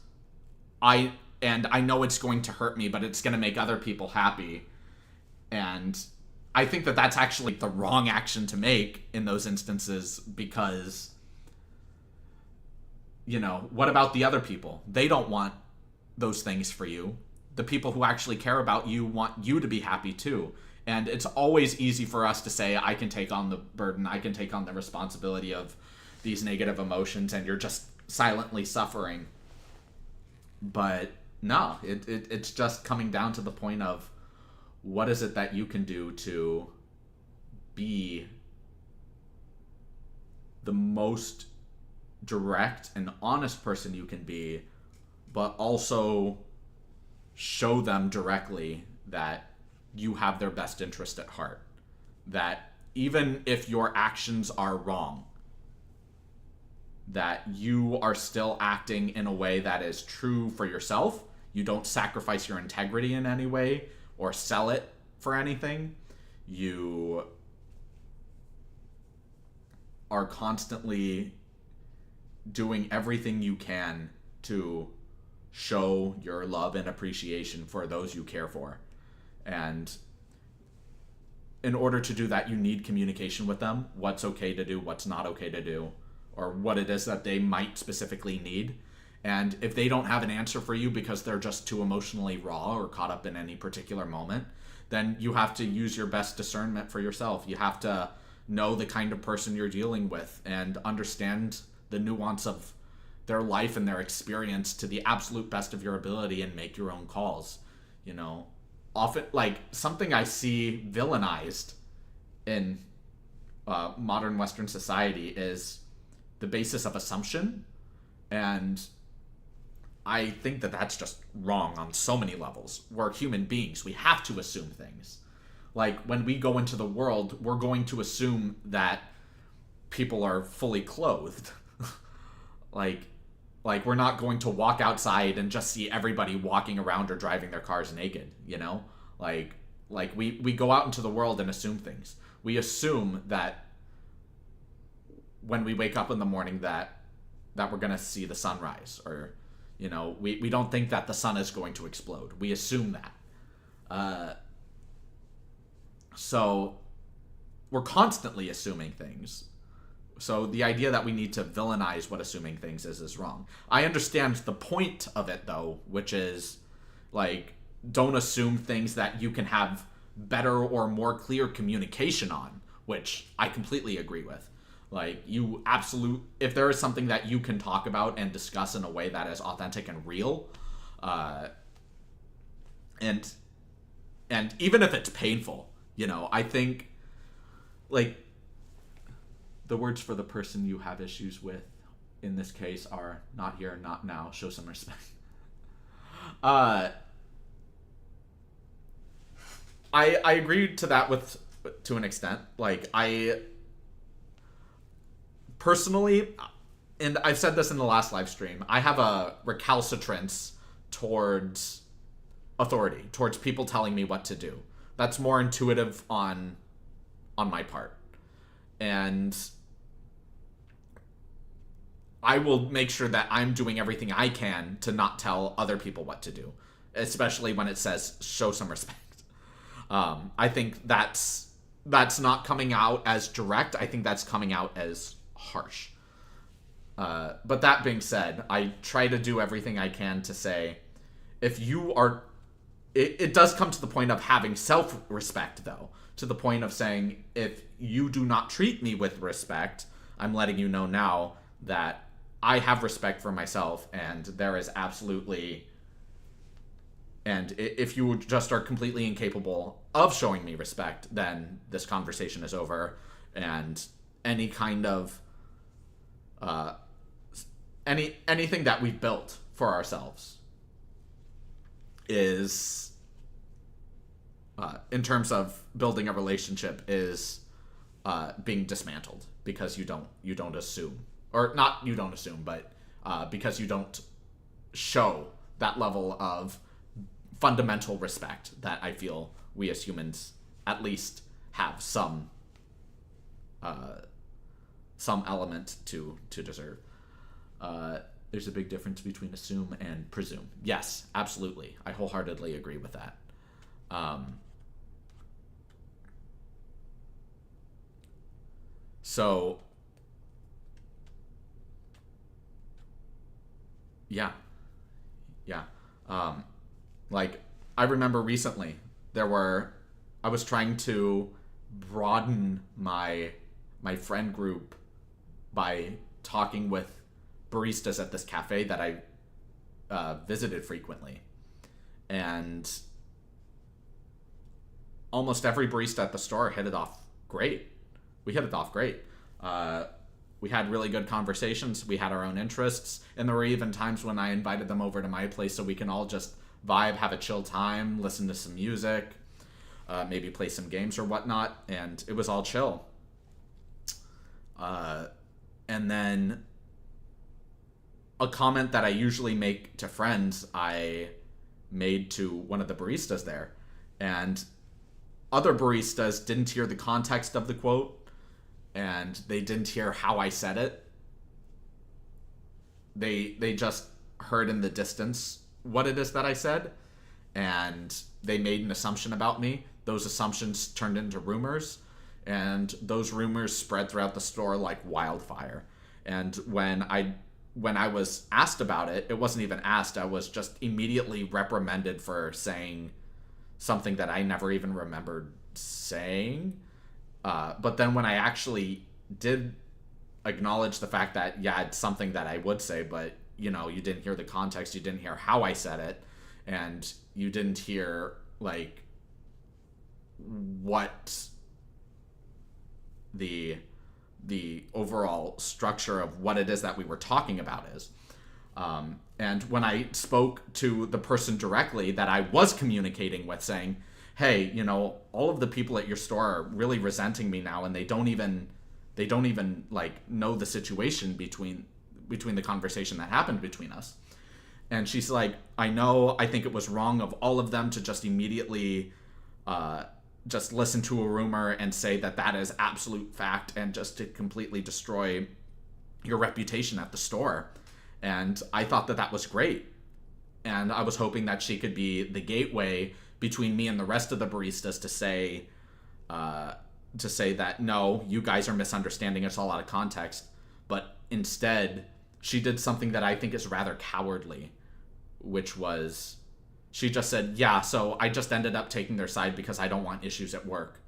I know it's going to hurt me, but it's going to make other people happy. And I think that that's actually the wrong action to make in those instances, because, what about the other people? They don't want those things for you. The people who actually care about you want you to be happy too. And it's always easy for us to say, I can take on the burden, I can take on the responsibility of these negative emotions, and you're just silently suffering. But no, it's just coming down to the point of, what is it that you can do to be the most direct and honest person you can be, but also show them directly that you have their best interest at heart. That even if your actions are wrong, that you are still acting in a way that is true for yourself. You don't sacrifice your integrity in any way or sell it for anything. You are constantly doing everything you can to show your love and appreciation for those you care for. And in order to do that, you need communication with them. What's okay to do, what's not okay to do, or what it is that they might specifically need. And if they don't have an answer for you because they're just too emotionally raw or caught up in any particular moment, then you have to use your best discernment for yourself. You have to know the kind of person you're dealing with and understand the nuance of their life and their experience to the absolute best of your ability, and make your own calls. Often, like, something I see villainized in modern Western society is the basis of assumption. And I think that that's just wrong on so many levels. We're human beings. We have to assume things. Like, when we go into the world, we're going to assume that people are fully clothed. Like we're not going to walk outside and just see everybody walking around or driving their cars naked, Like we go out into the world and assume things. We assume that when we wake up in the morning that we're going to see the sunrise, or we don't think that the sun is going to explode. We assume that. So we're constantly assuming things. So the idea that we need to villainize what assuming things is wrong. I understand the point of it, though, which is, like, don't assume things that you can have better or more clear communication on, which I completely agree with. Like, if there is something that you can talk about and discuss in a way that is authentic and real, and even if it's painful, I think, like, the words for the person you have issues with in this case are not here, not now, show some respect. I agree to that to an extent. Like, I personally, and I've said this in the last live stream, I have a recalcitrance towards authority, towards people telling me what to do. That's more intuitive on my part. And I will make sure that I'm doing everything I can to not tell other people what to do, especially when it says show some respect. I think that's not coming out as direct. I think that's coming out as harsh. But that being said, I try to do everything I can to say, if you are... It does come to the point of having self-respect, though, to the point of saying, if you do not treat me with respect, I'm letting you know now that I have respect for myself, and there is absolutely... And if you just are completely incapable of showing me respect, then this conversation is over, and any kind of... anything that we've built for ourselves is, in terms of building a relationship, is being dismantled because you don't assume, or not you don't assume, but because you don't show that level of fundamental respect that I feel we as humans at least have some element to deserve. There's a big difference between assume and presume. Yes, absolutely. I wholeheartedly agree with that. So, yeah. Like, I remember recently, I was trying to broaden my friend group by talking with baristas at this cafe that I visited frequently. And almost every barista at the store hit it off great. We hit it off great. We had really good conversations. We had our own interests. And there were even times when I invited them over to my place so we can all just vibe, have a chill time, listen to some music, maybe play some games or whatnot. And it was all chill. And then a comment that I usually make to friends, I made to one of the baristas there. And other baristas didn't hear the context of the quote, and they didn't hear how I said it. They just heard in the distance what it is that I said, and they made an assumption about me. Those assumptions turned into rumors, and those rumors spread throughout the store like wildfire. And when I was asked about it, it wasn't even asked. I was just immediately reprimanded for saying something that I never even remembered saying. But then when I actually did acknowledge the fact that, yeah, it's something that I would say, but, you didn't hear the context, you didn't hear how I said it, and you didn't hear, like, what the overall structure of what it is that we were talking about is. And when I spoke to the person directly that I was communicating with, saying, hey, all of the people at your store are really resenting me now, and they don't even like know the situation between the conversation that happened between us. And she's like, I know, I think it was wrong of all of them to just immediately just listen to a rumor and say that is absolute fact, and just to completely destroy your reputation at the store. And I thought that was great. And I was hoping that she could be the gateway between me and the rest of the baristas to say that, no, you guys are misunderstanding, it's all out of context. But instead, she did something that I think is rather cowardly, which was, she just said, yeah, so I just ended up taking their side because I don't want issues at work.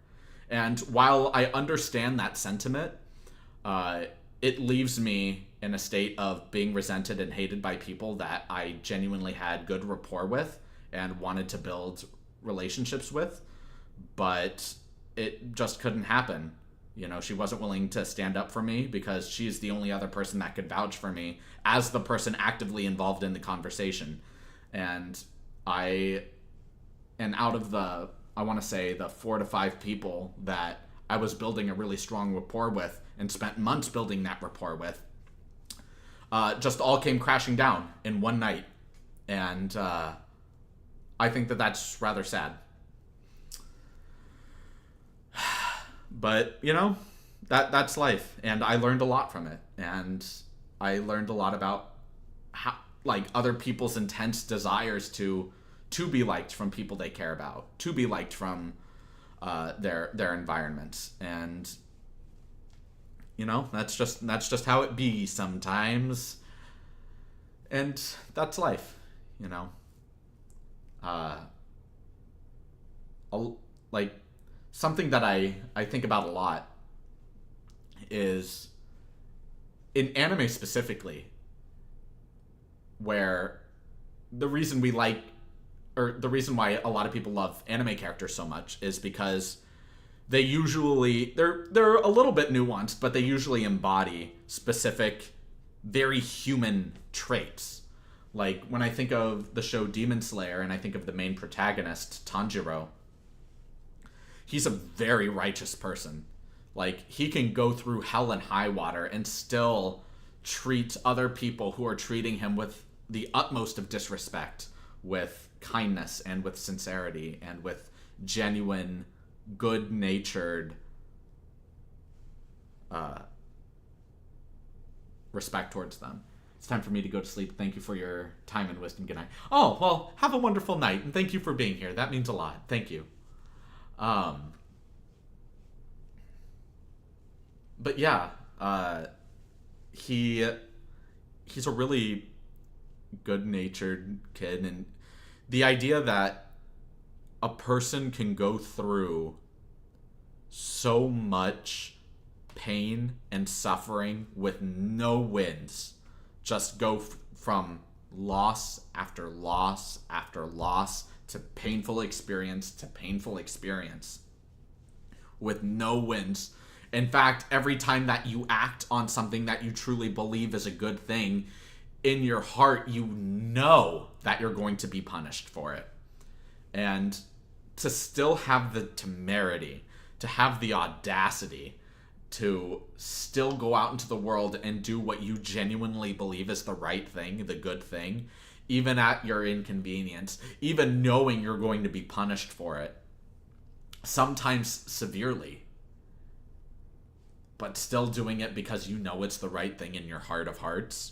And while I understand that sentiment, it leaves me in a state of being resented and hated by people that I genuinely had good rapport with and wanted to build relationships with, but it just couldn't happen. She wasn't willing to stand up for me because she's the only other person that could vouch for me as the person actively involved in the conversation. And out of the, I want to say, the 4 to 5 people that I was building a really strong rapport with and spent months building that rapport with, just all came crashing down in one night. And I think that's rather sad. But, that's life. And I learned a lot from it. And I learned a lot about how, like, other people's intense desires to be liked from people they care about, to be liked from their environments. And, that's just how it be sometimes. And that's life, like, something that I think about a lot is in anime specifically, where the reason why a lot of people love anime characters so much is because they usually, they're a little bit nuanced, but they usually embody specific, very human traits. Like, when I think of the show Demon Slayer and I think of the main protagonist, Tanjiro, he's a very righteous person. Like, he can go through hell and high water and still treat other people who are treating him with the utmost of disrespect with kindness and with sincerity and with genuine, good-natured respect towards them. It's time for me to go to sleep. Thank you for your time and wisdom. Good night. Oh, well, have a wonderful night, and thank you for being here. That means a lot. Thank you. But yeah, he's a really good-natured kid, and the idea that a person can go through so much pain and suffering with no wins, just go from loss after loss after loss to painful experience with no wins. In fact, every time that you act on something that you truly believe is a good thing, in your heart, you know that you're going to be punished for it. And to still have the temerity, to have the audacity to still go out into the world and do what you genuinely believe is the right thing, the good thing, even at your inconvenience, even knowing you're going to be punished for it, sometimes severely, but still doing it because you know it's the right thing in your heart of hearts,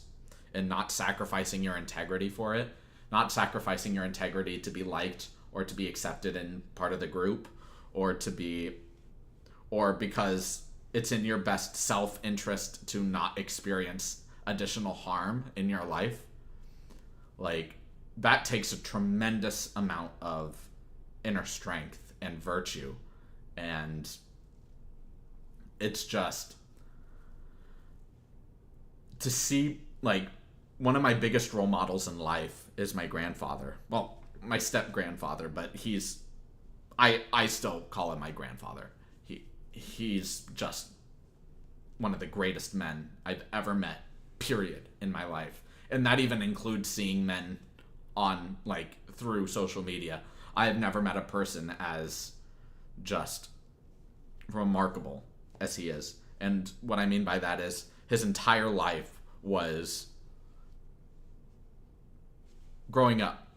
and not sacrificing your integrity for it, not sacrificing your integrity to be liked or to be accepted in part of the group, or because it's in your best self-interest to not experience additional harm in your life. Like, that takes a tremendous amount of inner strength and virtue. And it's just to see, like, one of my biggest role models in life is my grandfather. Well, my step-grandfather, but I still call him my grandfather. He's just one of the greatest men I've ever met, period, in my life. And that even includes seeing men on, like, through social media. I have never met a person as just remarkable as he is. And what I mean by that is his entire life was growing up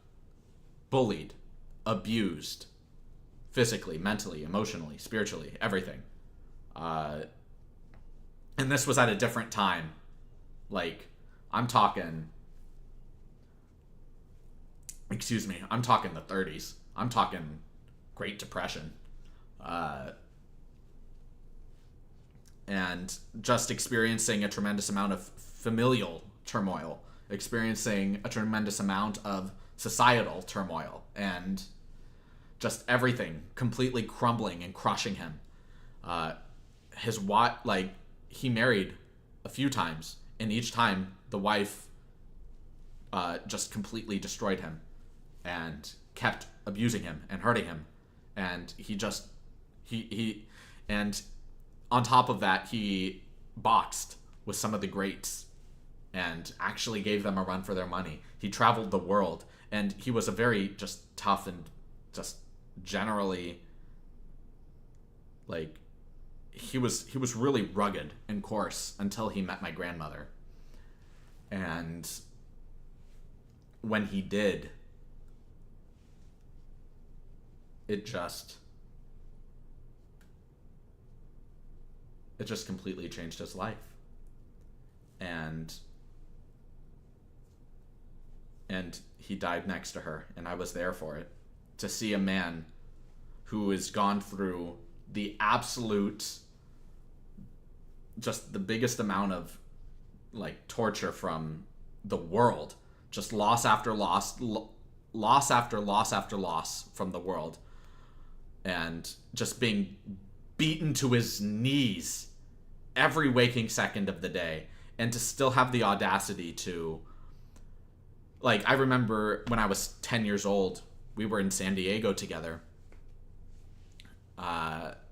bullied, abused, physically, mentally, emotionally, spiritually, everything. And this was at a different time. Like, I'm talking the 30s. I'm talking Great Depression. And just experiencing a tremendous amount of familial turmoil, experiencing a tremendous amount of societal turmoil, and just everything completely crumbling and crushing him. He married a few times, and each time the wife just completely destroyed him and kept abusing him and hurting him. And and on top of that, he boxed with some of the greats and actually gave them a run for their money. He traveled the world, and he was a very just tough and just generally, like, he was really rugged and coarse until he met my grandmother. And when he did, it just completely changed his life. And he died next to her, and I was there for it. To see a man who has gone through the absolute, just the biggest amount of, like, torture from the world, just loss after loss, loss after loss after loss from the world, and just being beaten to his knees every waking second of the day, and to still have the audacity to, like, I remember when I was 10 years old, we were in San Diego together,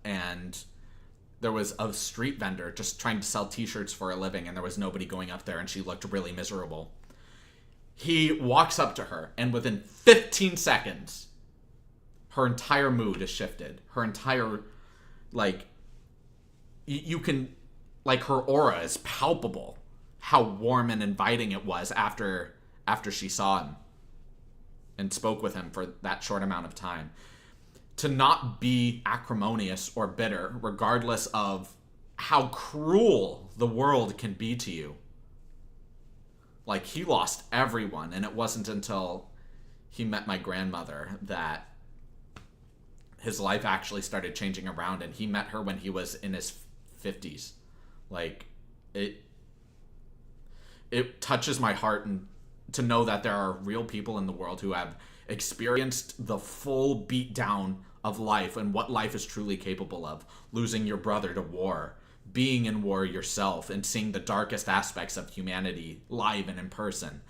and there was a street vendor just trying to sell t-shirts for a living, and there was nobody going up there, and she looked really miserable. He walks up to her, and within 15 seconds, her entire mood is shifted. Her entire, like, you can, like, her aura is palpable. How warm and inviting it was after she saw him and spoke with him for that short amount of time. To not be acrimonious or bitter, regardless of how cruel the world can be to you. Like, he lost everyone, and it wasn't until he met my grandmother that his life actually started changing around, and he met her when he was in his 50s. Like, it touches my heart, and to know that there are real people in the world who have experienced the full beatdown of life and what life is truly capable of. Losing your brother to war, being in war yourself, and seeing the darkest aspects of humanity live and in person.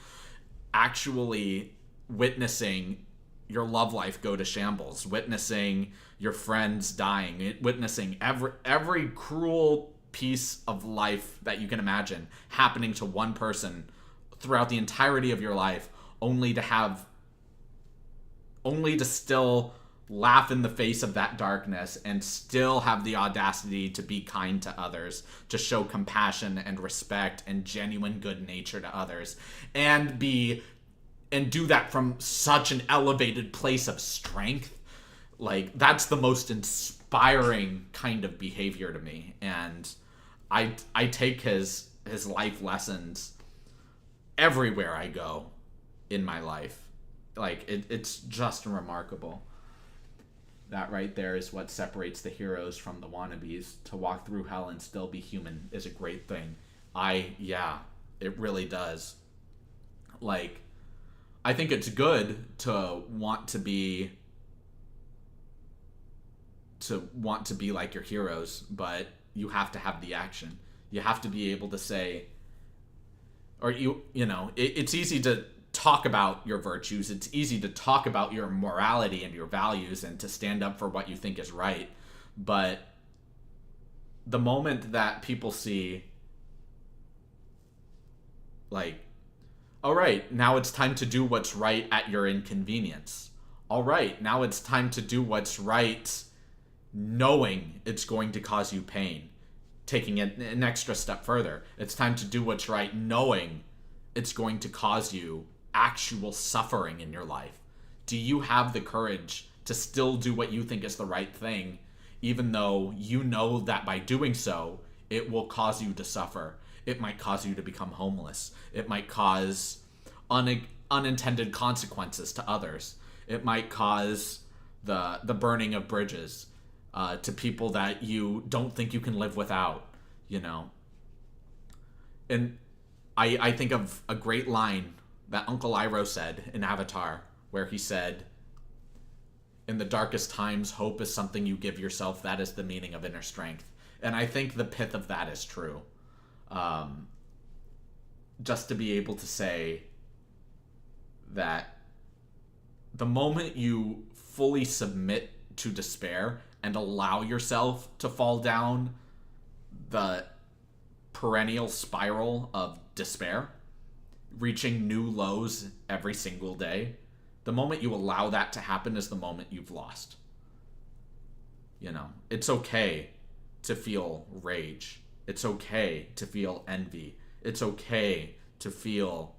Actually witnessing your love life go to shambles, witnessing your friends dying, witnessing every cruel piece of life that you can imagine happening to one person throughout the entirety of your life, only to still laugh in the face of that darkness and still have the audacity to be kind to others, to show compassion and respect and genuine good nature to others, and do that from such an elevated place of strength. Like, that's the most inspiring kind of behavior to me. And I take his life lessons everywhere I go in my life. Like, it's just remarkable. That right there is what separates the heroes from the wannabes. To walk through hell and still be human is a great thing. It really does. Like, I think it's good to want to be like your heroes, but you have to have the action. You have to be able to say, or it's easy to talk about your virtues. It's easy to talk about your morality and your values and to stand up for what you think is right. But the moment that people see, like, all right, now it's time to do what's right at your inconvenience. All right, now it's time to do what's right knowing it's going to cause you pain. Taking it an extra step further, it's time to do what's right knowing it's going to cause you actual suffering in your life. Do you have the courage to still do what you think is the right thing, even though you know that by doing so, it will cause you to suffer? It might cause you to become homeless. It might cause unintended consequences to others. It might cause the burning of bridges to people that you don't think you can live without, And I think of a great line that Uncle Iroh said in Avatar, where he said, "In the darkest times, hope is something you give yourself. That is the meaning of inner strength." And I think the pith of that is true. Just to be able to say that the moment you fully submit to despair and allow yourself to fall down the perennial spiral of despair, reaching new lows every single day, the moment you allow that to happen is the moment you've lost. It's okay to feel rage. It's okay to feel envy. It's okay to feel,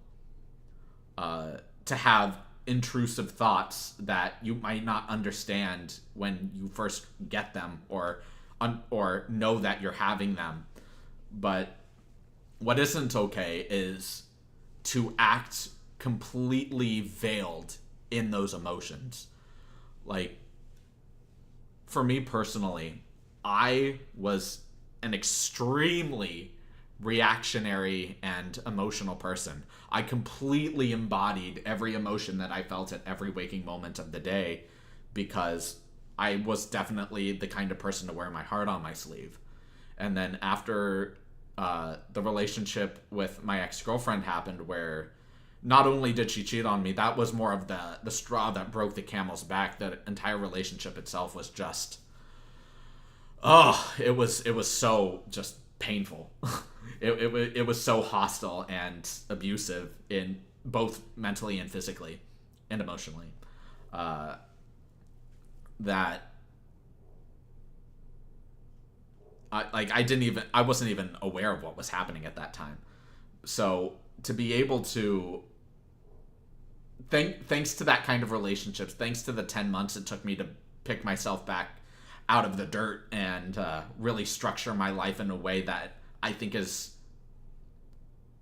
to have intrusive thoughts that you might not understand when you first get them or know that you're having them. But what isn't okay is to act completely veiled in those emotions. Like, for me personally, I was an extremely reactionary and emotional person. I completely embodied every emotion that I felt at every waking moment of the day, because I was definitely the kind of person to wear my heart on my sleeve. And then after the relationship with my ex-girlfriend happened, where not only did she cheat on me, that was more of the straw that broke the camel's back. The entire relationship itself was just, it was so just painful. It was so hostile and abusive in both mentally and physically and emotionally, that I wasn't even aware of what was happening at that time. So to be able to, thanks to that kind of relationships, thanks to the 10 months it took me to pick myself back out of the dirt and really structure my life in a way that I think is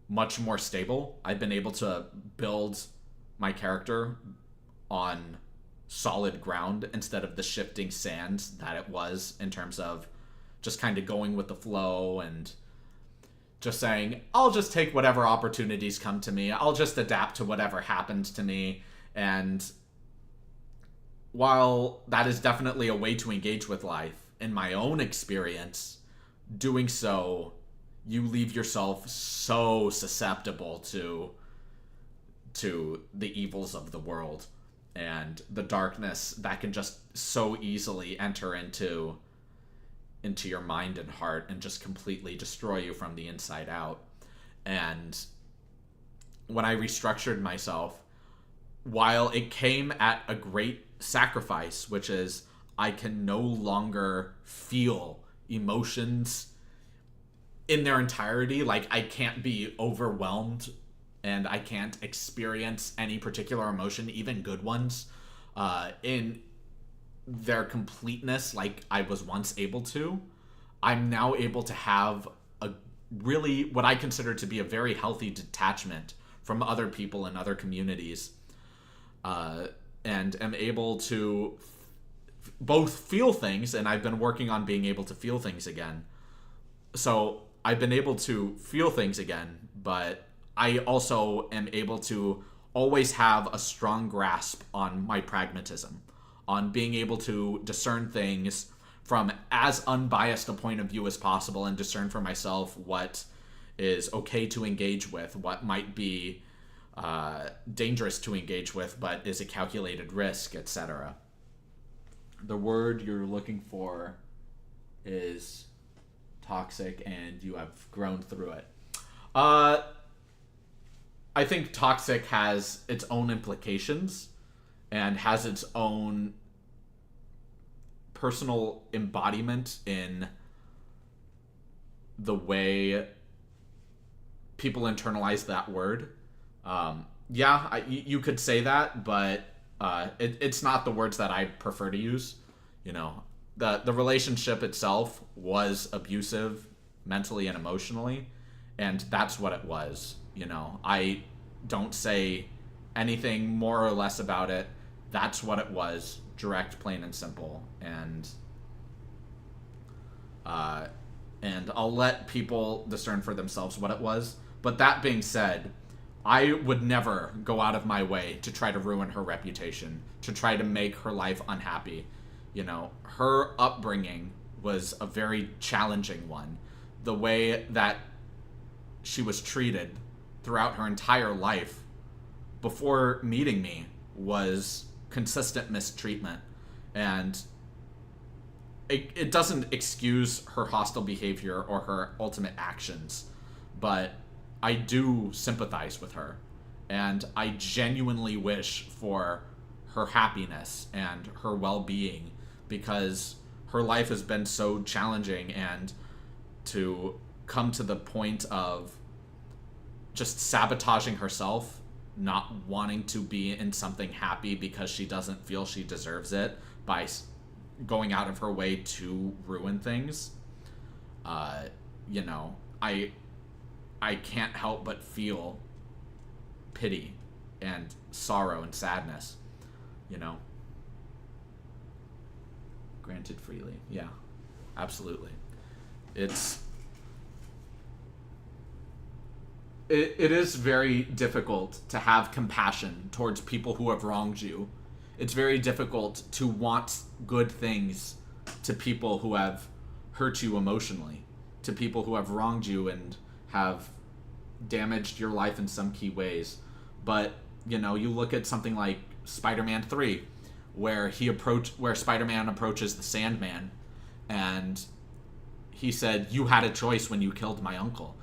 much more stable. I've been able to build my character on solid ground instead of the shifting sands that it was, in terms of just kind of going with the flow and just saying, I'll just take whatever opportunities come to me. I'll just adapt to whatever happens to me. And while that is definitely a way to engage with life, in my own experience, doing so, you leave yourself so susceptible to the evils of the world and the darkness that can just so easily enter into your mind and heart and just completely destroy you from the inside out. And when I restructured myself, while it came at a great sacrifice, which is I can no longer feel emotions in their entirety. Like, I can't be overwhelmed and I can't experience any particular emotion, even good ones, in their completeness like I was once able to. I'm now able to have a really, what I consider to be a very healthy detachment from other people and other communities, and am able to both feel things, and I've been working on being able to feel things again. So I've been able to feel things again, but I also am able to always have a strong grasp on my pragmatism, on being able to discern things from as unbiased a point of view as possible and discern for myself what is okay to engage with, what might be dangerous to engage with, but is a calculated risk, etc. The word you're looking for is toxic, and you have grown through it. I think toxic has its own implications and has its own personal embodiment in the way people internalize that word. You could say that, but it's not the words that I prefer to use. You know, the relationship itself was abusive mentally and emotionally, and that's what it was. You know, I don't say anything more or less about it. That's what it was, direct, plain and simple. And I'll let people discern for themselves what it was. But that being said, I would never go out of my way to try to ruin her reputation, to try to make her life unhappy. You know, her upbringing was a very challenging one. The way that she was treated throughout her entire life before meeting me was consistent mistreatment. And it doesn't excuse her hostile behavior or her ultimate actions, but I do sympathize with her, and I genuinely wish for her happiness and her well-being, because her life has been so challenging, and to come to the point of just sabotaging herself, not wanting to be in something happy because she doesn't feel she deserves it, by going out of her way to ruin things. You know, I can't help but feel pity and sorrow and sadness, you know. Granted freely. Yeah, absolutely. It is very difficult to have compassion towards people who have wronged you. It's very difficult to want good things to people who have hurt you emotionally, to people who have wronged you and have damaged your life in some key ways. But, you know, you look at something like Spider-Man 3, where Spider-Man approaches the Sandman, and he said, "You had a choice when you killed my uncle."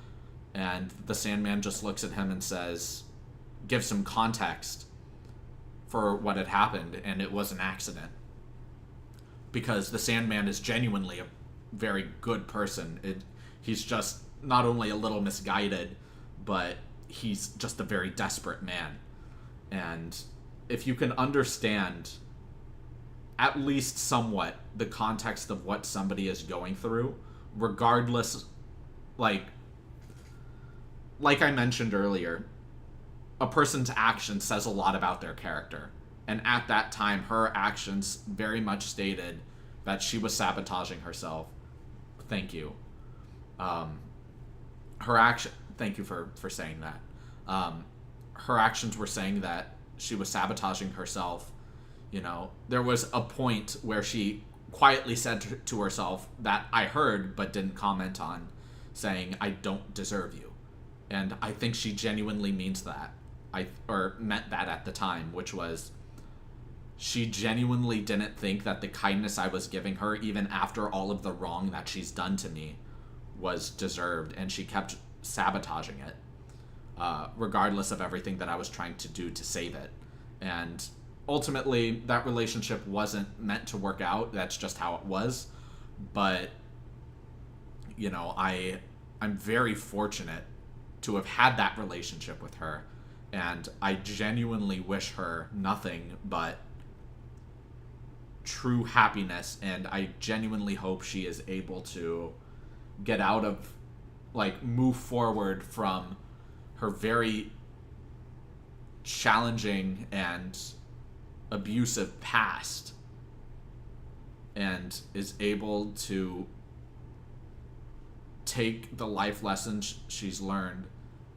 And the Sandman just looks at him and says, give some context for what had happened, and it was an accident. Because the Sandman is genuinely a very good person. He's just not only a little misguided, but he's just a very desperate man. And if you can understand, at least somewhat, the context of what somebody is going through, regardless, like I mentioned earlier, a person's action says a lot about their character. And at that time, her actions very much stated that she was sabotaging herself. Thank you. Her action... Thank you for saying that. Her actions were saying that she was sabotaging herself. You know, there was a point where she quietly said to herself that I heard but didn't comment on, saying, I don't deserve you. And I think she genuinely means that. Or meant that at the time, which was, she genuinely didn't think that the kindness I was giving her, even after all of the wrong that she's done to me, was deserved, and she kept sabotaging it, regardless of everything that I was trying to do to save it. And ultimately, that relationship wasn't meant to work out. That's just how it was. But, you know, I'm very fortunate to have had that relationship with her, and I genuinely wish her nothing but true happiness, and I genuinely hope she is able to get out of, like, move forward from her very challenging and abusive past, and is able to take the life lessons she's learned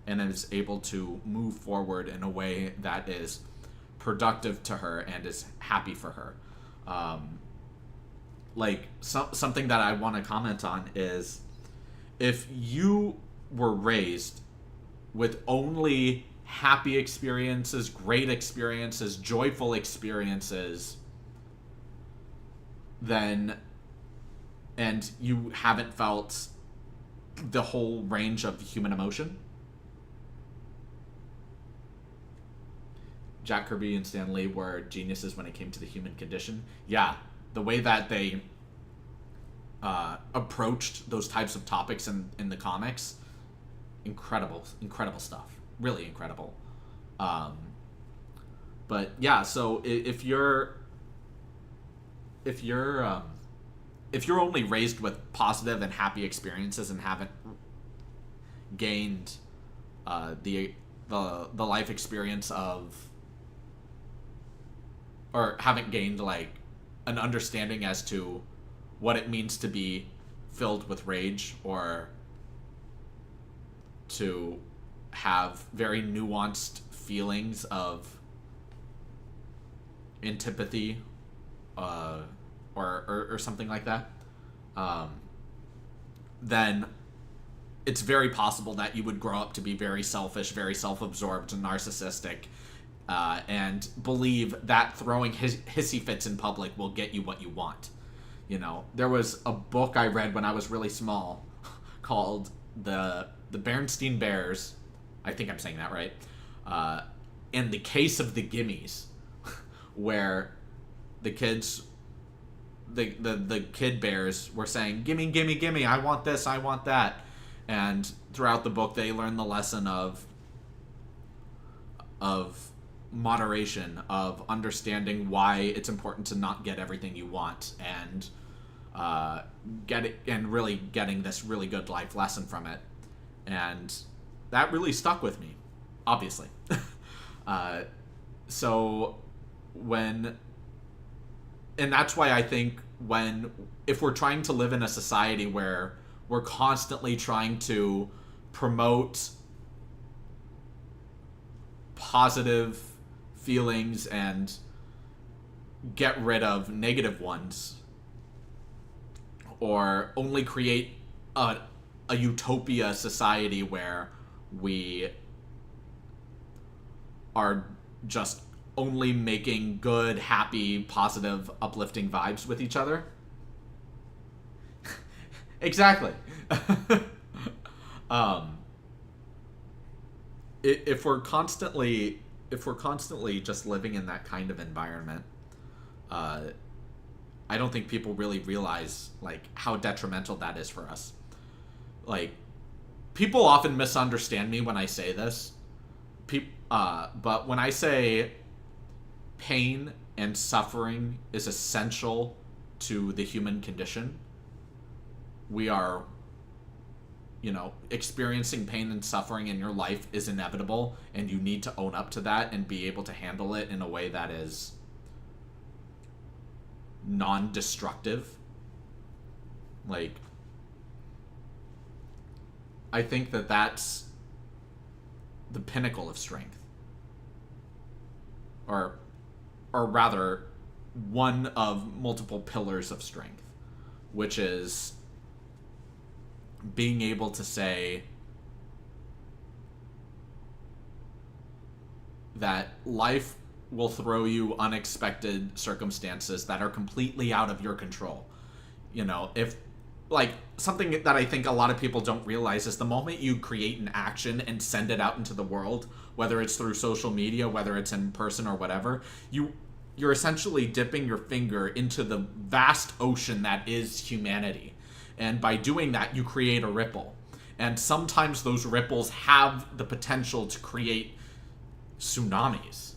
and is able to move forward in a way that is productive to her and is happy for her. Something that I want to comment on is, if you were raised with only happy experiences, great experiences, joyful experiences, then, and you haven't felt the whole range of human emotion. Jack Kirby and Stan Lee were geniuses when it came to the human condition. Yeah, the way that they approached those types of topics in the comics, incredible stuff. Really incredible. But yeah, so if you're only raised with positive and happy experiences and haven't gained the life experience of, or haven't gained like an understanding as to what it means to be filled with rage, or to have very nuanced feelings of antipathy, or something like that, then it's very possible that you would grow up to be very selfish, very self-absorbed, and narcissistic, and believe that throwing hissy fits in public will get you what you want. You know, there was a book I read when I was really small called the Bernstein Bears, I think I'm saying that right, in the Case of the Gimmies, where the kids, the kid bears were saying, gimme, gimme, gimme, I want this, I want that. And throughout the book, they learn the lesson of moderation, of understanding why it's important to not get everything you want, and really getting this really good life lesson from it. And that really stuck with me, obviously. And that's why I think if we're trying to live in a society where we're constantly trying to promote positive feelings and get rid of negative ones, or only create a utopia society where we are just only making good, happy, positive, uplifting vibes with each other. Exactly. if we're constantly just living in that kind of environment, uh, I don't think people really realize like how detrimental that is for us. Like, people often misunderstand me when I say this. But when I say pain and suffering is essential to the human condition, we are, experiencing pain and suffering in your life is inevitable, and you need to own up to that and be able to handle it in a way that is non-destructive. Like, I think that that's the pinnacle of strength. Or rather, one of multiple pillars of strength, which is being able to say that life will throw you unexpected circumstances that are completely out of your control. If, like, something that I think a lot of people don't realize is the moment you create an action and send it out into the world, whether it's through social media, whether it's in person or whatever, you're essentially dipping your finger into the vast ocean that is humanity. And by doing that, you create a ripple. And sometimes those ripples have the potential to create tsunamis.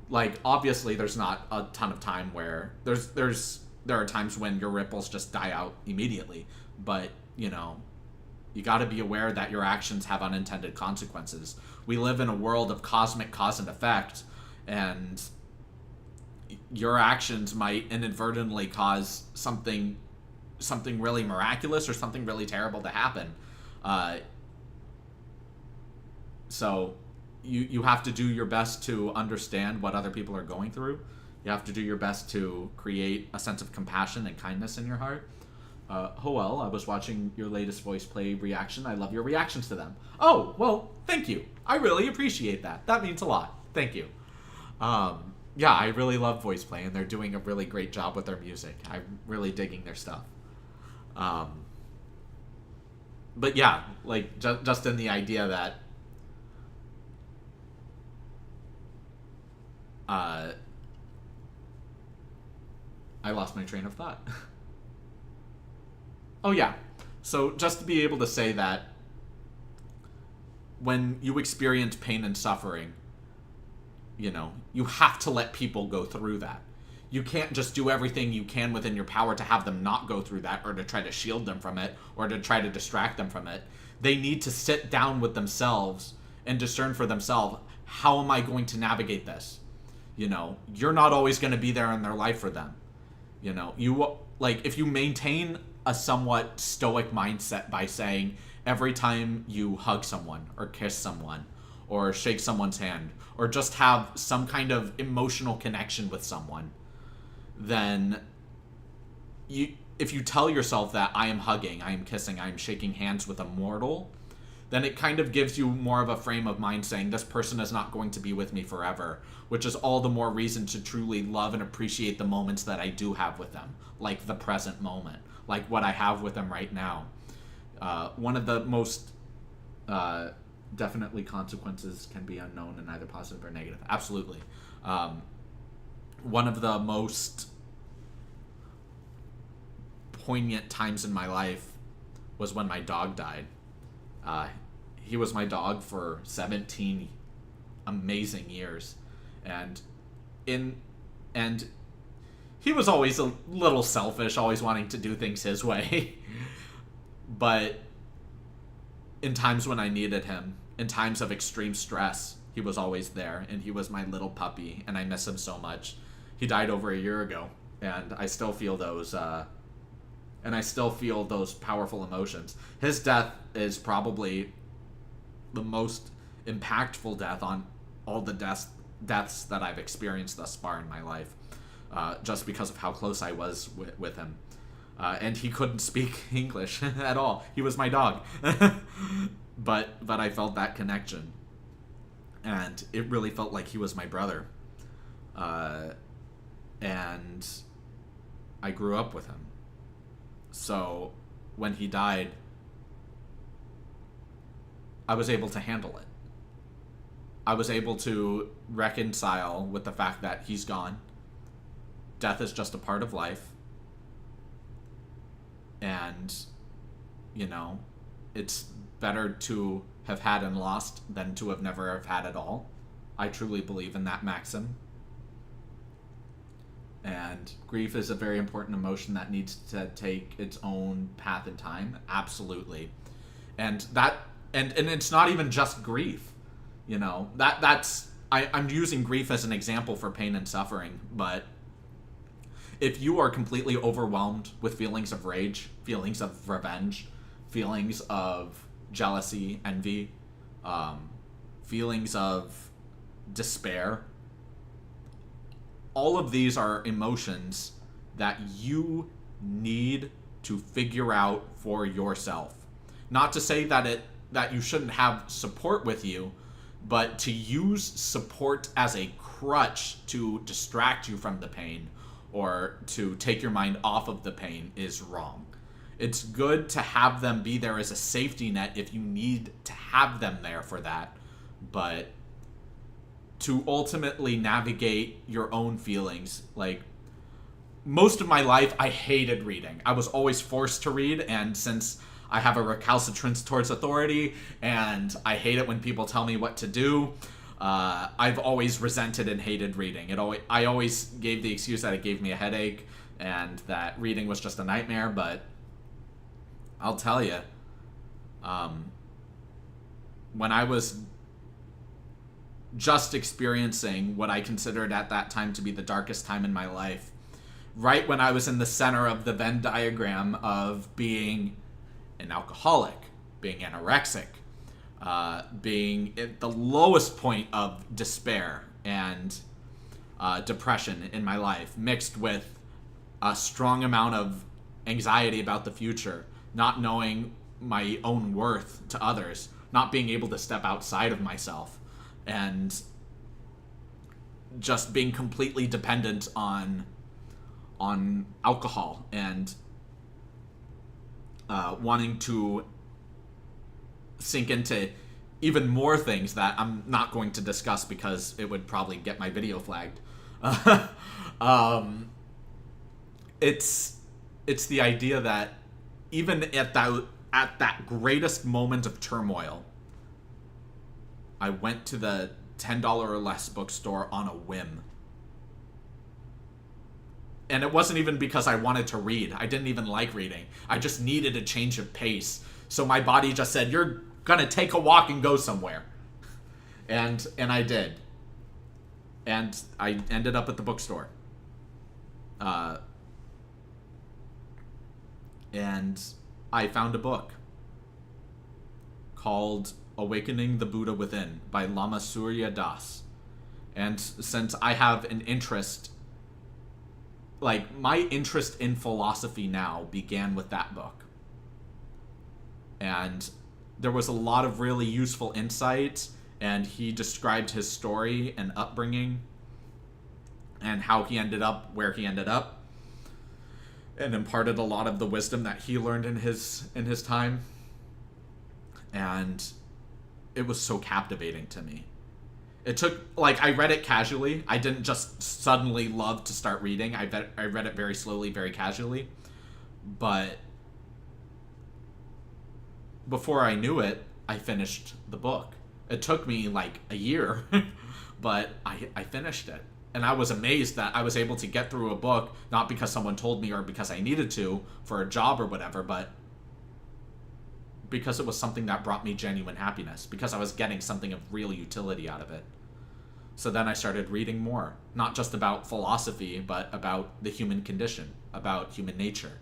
Like, obviously, there's not a ton of time where there are times when your ripples just die out immediately. But, you got to be aware that your actions have unintended consequences. We live in a world of cosmic cause and effect, and your actions might inadvertently cause something really miraculous or something really terrible to happen. So you have to do your best to understand what other people are going through. You have to do your best to create a sense of compassion and kindness in your heart. Hoel, I was watching your latest voice play reaction. I love your reactions to them. Oh, well, thank you. I really appreciate that. That means a lot. Thank you. Yeah, I really love voice play, and they're doing a really great job with their music. I'm really digging their stuff. But yeah, like, just in the idea that I lost my train of thought. Oh yeah, so just to be able to say that when you experience pain and suffering, you have to let people go through that. You can't just do everything you can within your power to have them not go through that, or to try to shield them from it, or to try to distract them from it. They need to sit down with themselves and discern for themselves, how am I going to navigate this? You're not always going to be there in their life for them. If you maintain a somewhat stoic mindset by saying every time you hug someone or kiss someone or shake someone's hand or just have some kind of emotional connection with someone, then if you tell yourself that I am hugging, I am kissing, I am shaking hands with a mortal, then it kind of gives you more of a frame of mind saying this person is not going to be with me forever, which is all the more reason to truly love and appreciate the moments that I do have with them, like the present moment, like what I have with them right now. One of the most definitely consequences can be unknown and either positive or negative. Absolutely. One of the most poignant times in my life was when my dog died. He was my dog for 17 amazing years, and he was always a little selfish, always wanting to do things his way. But in times when I needed him, in times of extreme stress, he was always there, and he was my little puppy, and I miss him so much. He died over a year ago, and I still feel those powerful emotions. His death is probably the most impactful death on all the deaths that I've experienced thus far in my life, just because of how close I was with him. And he couldn't speak English at all. He was my dog. but I felt that connection. And it really felt like he was my brother. And I grew up with him. So when he died, I was able to handle it. I was able to reconcile with the fact that he's gone. Death is just a part of life. And, you know, it's better to have had and lost than to have never have had at all. I truly believe in that maxim. And grief is a very important emotion that needs to take its own path in time. Absolutely. And it's not even just grief. You know, I'm using grief as an example for pain and suffering, but if you are completely overwhelmed with feelings of rage, feelings of revenge, feelings of jealousy, envy, feelings of despair, all of these are emotions that you need to figure out for yourself. Not to say that you shouldn't have support with you, but to use support as a crutch to distract you from the pain or to take your mind off of the pain is wrong. It's good to have them be there as a safety net if you need to have them there for that, but to ultimately navigate your own feelings, like, most of my life I hated reading. I was always forced to read, and since I have a recalcitrance towards authority, and I hate it when people tell me what to do, I've always resented and hated reading. I always gave the excuse that it gave me a headache, and that reading was just a nightmare, but I'll tell you, when I was just experiencing what I considered at that time to be the darkest time in my life, right when I was in the center of the Venn diagram of being an alcoholic, being anorexic, being at the lowest point of despair and depression in my life, mixed with a strong amount of anxiety about the future, not knowing my own worth to others, not being able to step outside of myself, and just being completely dependent on alcohol and wanting to sink into even more things that I'm not going to discuss because it would probably get my video flagged. It's the idea that even at that greatest moment of turmoil, I went to the $10 or less bookstore on a whim. And it wasn't even because I wanted to read. I didn't even like reading. I just needed a change of pace. So my body just said, you're gonna take a walk and go somewhere. And I did. And I ended up at the bookstore. And I found a book called Awakening the Buddha Within by Lama Surya Das. And since I have an interest, like, my interest in philosophy now began with that book. And there was a lot of really useful insight, and he described his story and upbringing and how he ended up where he ended up, and imparted a lot of the wisdom that he learned in his time. And it was so captivating to me. It took, like, I read it casually. I didn't just suddenly love to start reading. I read it very slowly, very casually. But before I knew it, I finished the book. It took me like a year, but I finished it. And I was amazed that I was able to get through a book, not because someone told me or because I needed to for a job or whatever, but because it was something that brought me genuine happiness, because I was getting something of real utility out of it. So then I started reading more, not just about philosophy, but about the human condition, about human nature,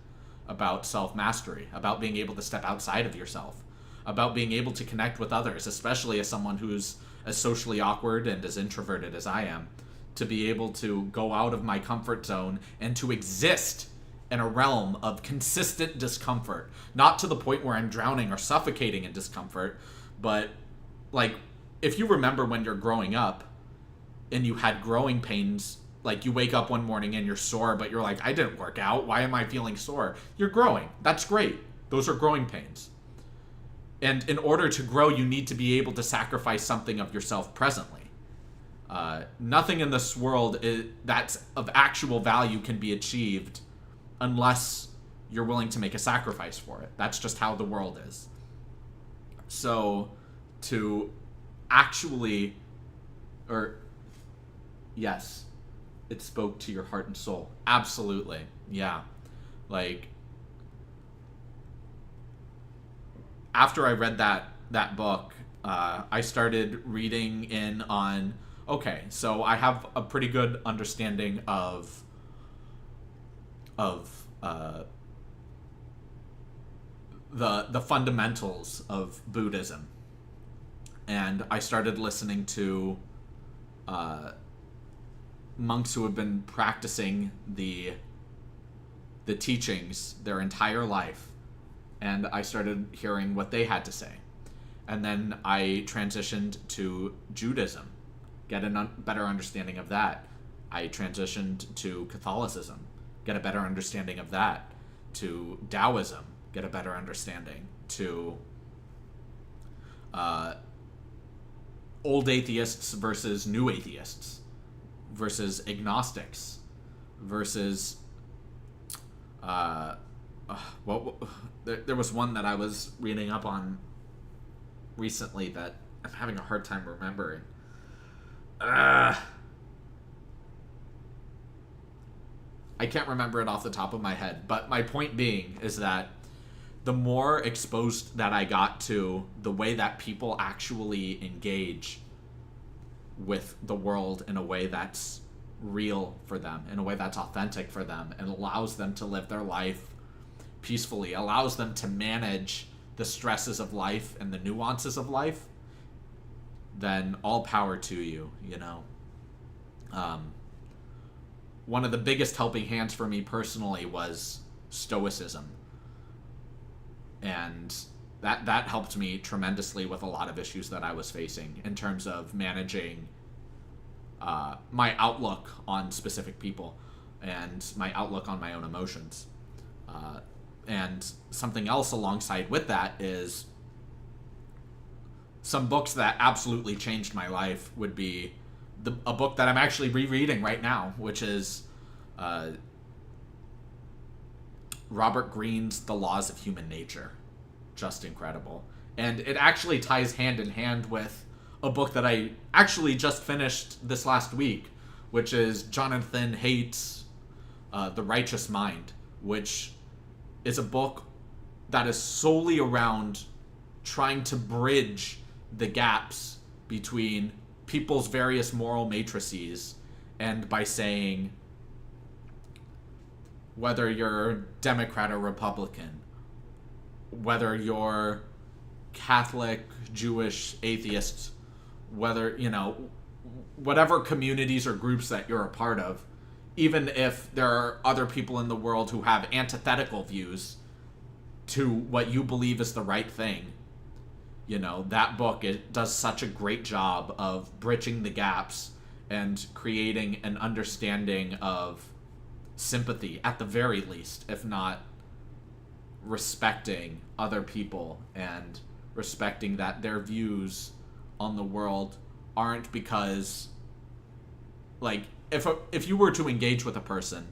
about self-mastery, about being able to step outside of yourself, about being able to connect with others, especially as someone who's as socially awkward and as introverted as I am, to be able to go out of my comfort zone and to exist in a realm of consistent discomfort. Not to the point where I'm drowning or suffocating in discomfort, but, like, if you remember when you're growing up and you had growing pains, like, you wake up one morning and you're sore, but you're like, I didn't work out. Why am I feeling sore? You're growing. That's great. Those are growing pains. And in order to grow, you need to be able to sacrifice something of yourself presently. Nothing in this world that's of actual value can be achieved unless you're willing to make a sacrifice for it. That's just how the world is. So, to actually, yes, it spoke to your heart and soul. Absolutely, yeah. Like, after I read that book, I started reading in on, okay, so I have a pretty good understanding of the fundamentals of Buddhism, and I started listening to monks who have been practicing the teachings their entire life, and I started hearing what they had to say. And then I transitioned to Judaism, get a better understanding of that. I transitioned to Catholicism, get a better understanding of that. To Taoism, get a better understanding. To old atheists versus new atheists, versus agnostics, versus there was one that I was reading up on recently that I'm having a hard time remembering. I can't remember it off the top of my head, but my point being is that the more exposed that I got to the way that people actually engage with the world in a way that's real for them, in a way that's authentic for them, and allows them to live their life peacefully, allows them to manage the stresses of life and the nuances of life, then all power to you, you know. One of the biggest helping hands for me personally was Stoicism. And that helped me tremendously with a lot of issues that I was facing in terms of managing my outlook on specific people and my outlook on my own emotions. And something else alongside with that is some books that absolutely changed my life would be a book that I'm actually rereading right now, which is Robert Greene's The Laws of Human Nature. Just incredible. And it actually ties hand in hand with a book that I actually just finished this last week, which is Jonathan Haidt's The Righteous Mind, which is a book that is solely around trying to bridge the gaps between people's various moral matrices, and by saying whether you're Democrat or Republican, whether you're Catholic, Jewish, atheist, whether, you know, whatever communities or groups that you're a part of, even if there are other people in the world who have antithetical views to what you believe is the right thing, you know, that book, it does such a great job of bridging the gaps and creating an understanding of sympathy, at the very least, if not respecting other people and respecting that their views on the world aren't because, like, if you were to engage with a person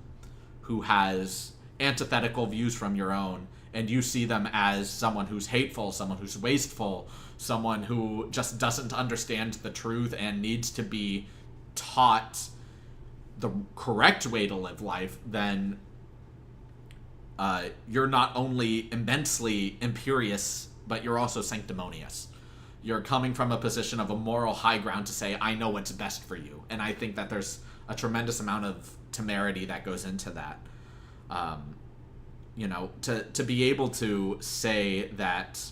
who has antithetical views from your own, and you see them as someone who's hateful, someone who's wasteful, someone who just doesn't understand the truth and needs to be taught the correct way to live life, then you're not only immensely imperious, but you're also sanctimonious. You're coming from a position of a moral high ground to say, I know what's best for you. And I think that there's a tremendous amount of temerity that goes into that. You know, to be able to say that,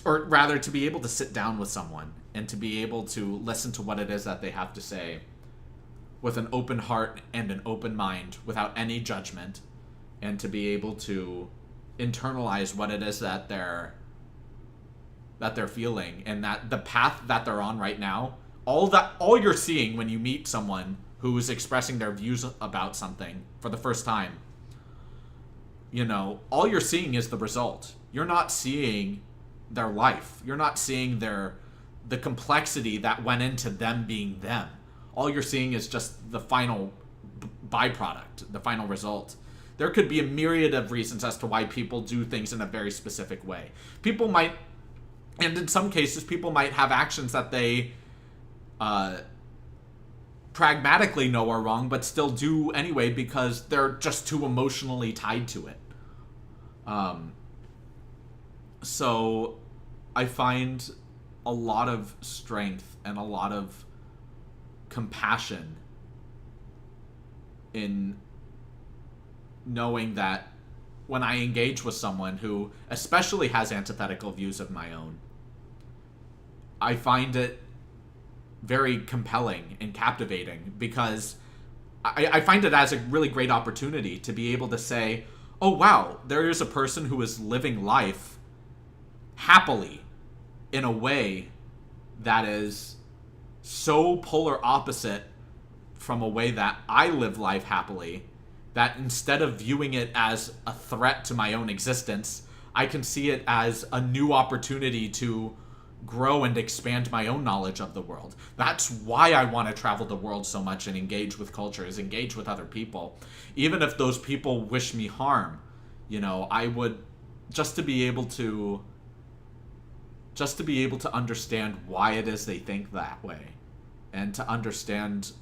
or rather to be able to sit down with someone and to be able to listen to what it is that they have to say with an open heart and an open mind without any judgment, and to be able to internalize what it is that they're feeling, and that the path that they're on right now, all you're seeing when you meet someone who is expressing their views about something for the first time, you know, all you're seeing is the result. You're not seeing their life. You're not seeing the complexity that went into them being them. All you're seeing is just the final byproduct, the final result. There could be a myriad of reasons as to why people do things in a very specific way. People might, and in some cases, people might have actions that they pragmatically know are wrong, but still do anyway because they're just too emotionally tied to it. So I find a lot of strength and a lot of compassion in knowing that when I engage with someone who especially has antithetical views of my own, I find it very compelling and captivating because I find it as a really great opportunity to be able to say, oh wow, there is a person who is living life happily in a way that is so polar opposite from a way that I live life happily, that instead of viewing it as a threat to my own existence, I can see it as a new opportunity to grow and expand my own knowledge of the world. That's why I want to travel the world so much and engage with cultures, engage with other people. Even if those people wish me harm, I would just to be able to understand why it is they think that way and to understand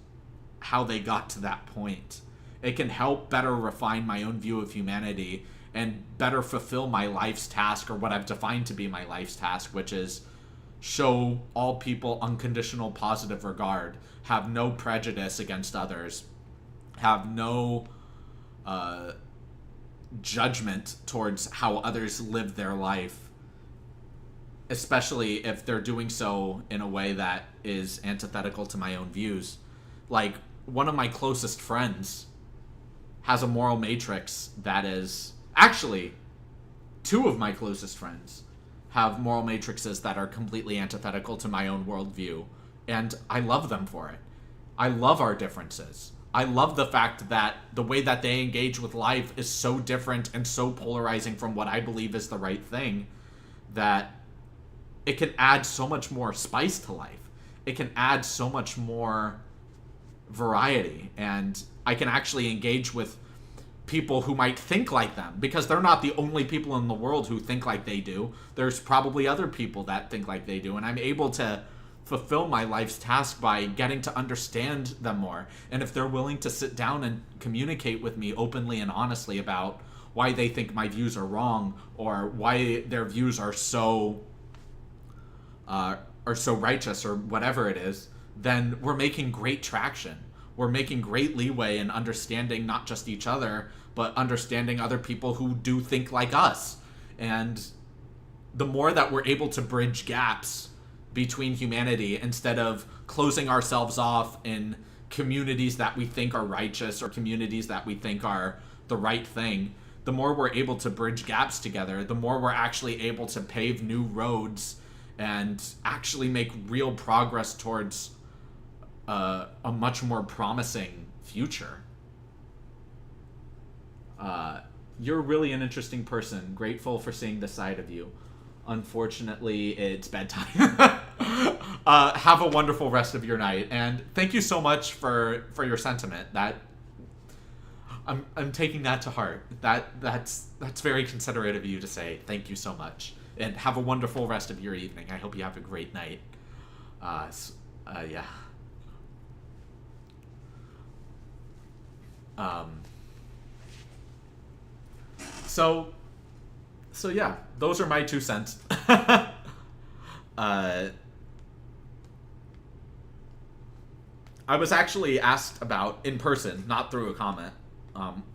how they got to that point. It can help better refine my own view of humanity and better fulfill my life's task, or what I've defined to be my life's task, which is show all people unconditional positive regard, have no prejudice against others, have no judgment towards how others live their life, especially if they're doing so in a way that is antithetical to my own views. Like, one of my closest friends has a moral matrix that is... Actually, two of my closest friends have moral matrices that are completely antithetical to my own worldview, and I love them for it. I love our differences. I love the fact that the way that they engage with life is so different and so polarizing from what I believe is the right thing that it can add so much more spice to life. It can add so much more variety, and I can actually engage with people who might think like them, because they're not the only people in the world who think like they do. There's probably other people that think like they do, and I'm able to fulfill my life's task by getting to understand them more. And if they're willing to sit down and communicate with me openly and honestly about why they think my views are wrong, or why their views are so righteous, or whatever it is, then we're making great traction. We're making great leeway in understanding not just each other, but understanding other people who do think like us. And the more that we're able to bridge gaps between humanity, instead of closing ourselves off in communities that we think are righteous or communities that we think are the right thing, the more we're able to bridge gaps together, the more we're actually able to pave new roads and actually make real progress towards a much more promising future. You're really an interesting person. Grateful for seeing this side of you. Unfortunately, it's bedtime. Have a wonderful rest of your night, and thank you so much for your sentiment. That I'm taking that to heart. That's very considerate of you to say. Thank you so much, and have a wonderful rest of your evening. I hope you have a great night. Yeah. So yeah, those are my 2 cents. I was actually asked about in person, not through a comment,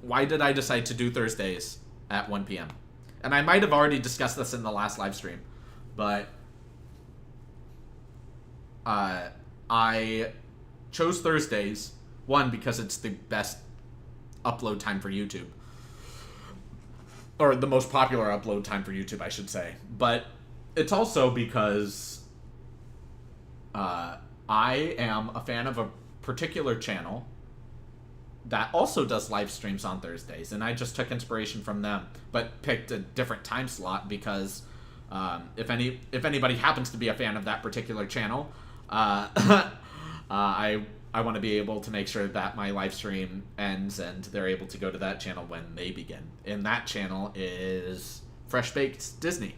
why did I decide to do Thursdays at 1 p.m.? And I might have already discussed this in the last live stream, but I chose Thursdays, one, because it's the best upload time for YouTube. Or the most popular upload time for YouTube, I should say. But it's also because I am a fan of a particular channel that also does live streams on Thursdays, and I just took inspiration from them, but picked a different time slot because If anybody happens to be a fan of that particular channel, I want to be able to make sure that my live stream ends and they're able to go to that channel when they begin. And that channel is Fresh Baked Disney.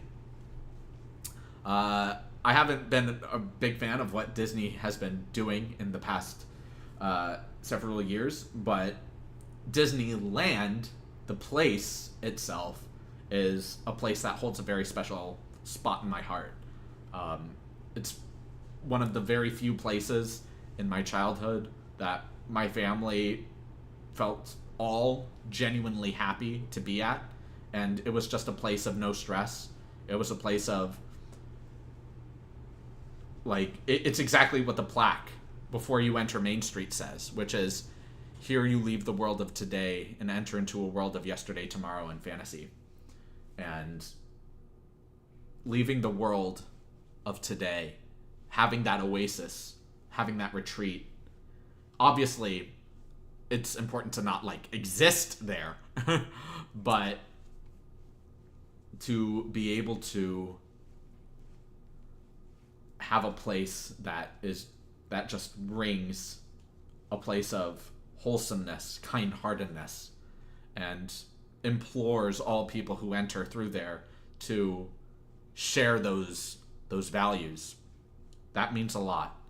I haven't been a big fan of what Disney has been doing in the past several years, but Disneyland, the place itself, is a place that holds a very special spot in my heart. It's one of the very few places in my childhood that my family felt all genuinely happy to be at, and it was just a place of no stress. It was a place of, like, it's exactly what the plaque before you enter Main Street says, which is, here you leave the world of today and enter into a world of yesterday, tomorrow, and fantasy. And leaving the world of today, having that oasis, having that retreat. Obviously, it's important to not, like, exist there, but to be able to have a place that just rings a place of wholesomeness, kind-heartedness, and implores all people who enter through there to share those values. That means a lot.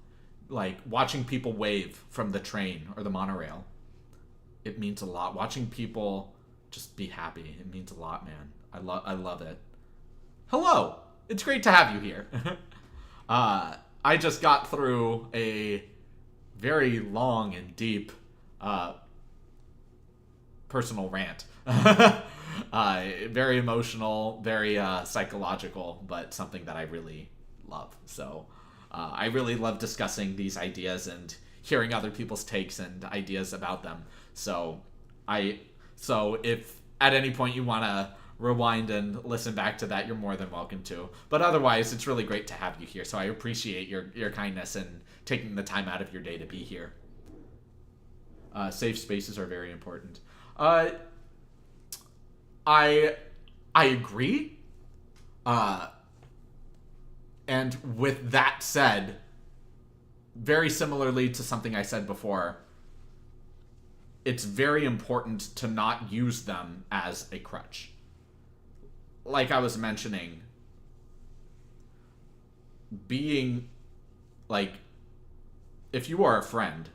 Like, watching people wave from the train or the monorail, it means a lot. Watching people just be happy, it means a lot, man. I love it. Hello! It's great to have you here. I just got through a very long and deep personal rant. Very emotional, very psychological, but something that I really love. So I really love discussing these ideas and hearing other people's takes and ideas about them. So if at any point you want to rewind and listen back to that, you're more than welcome to. But otherwise, it's really great to have you here. So I appreciate your kindness and taking the time out of your day to be here. Safe spaces are very important. I agree. And with that said, very similarly to something I said before, it's very important to not use them as a crutch. Like I was mentioning, being, like, if you are a friend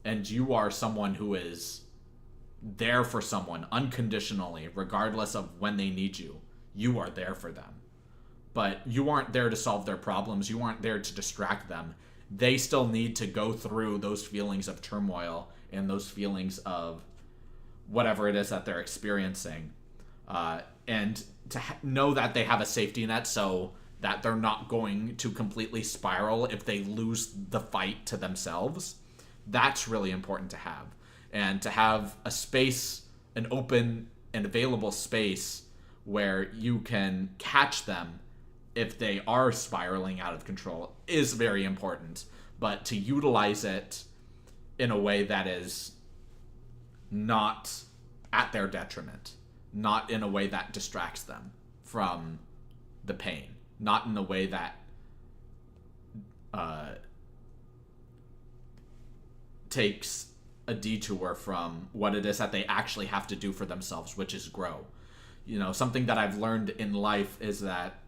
and you are someone who is there for someone unconditionally, regardless of when they need you, you are there for them. But you aren't there to solve their problems. You aren't there to distract them. They still need to go through those feelings of turmoil and those feelings of whatever it is that they're experiencing. And to know that they have a safety net so that they're not going to completely spiral if they lose the fight to themselves. That's really important to have. And to have a space, an open and available space where you can catch them if they are spiraling out of control is very important. But to utilize it in a way that is not at their detriment, not in a way that distracts them from the pain, not in a way that takes a detour from what it is that they actually have to do for themselves, which is grow. You know, something that I've learned in life is that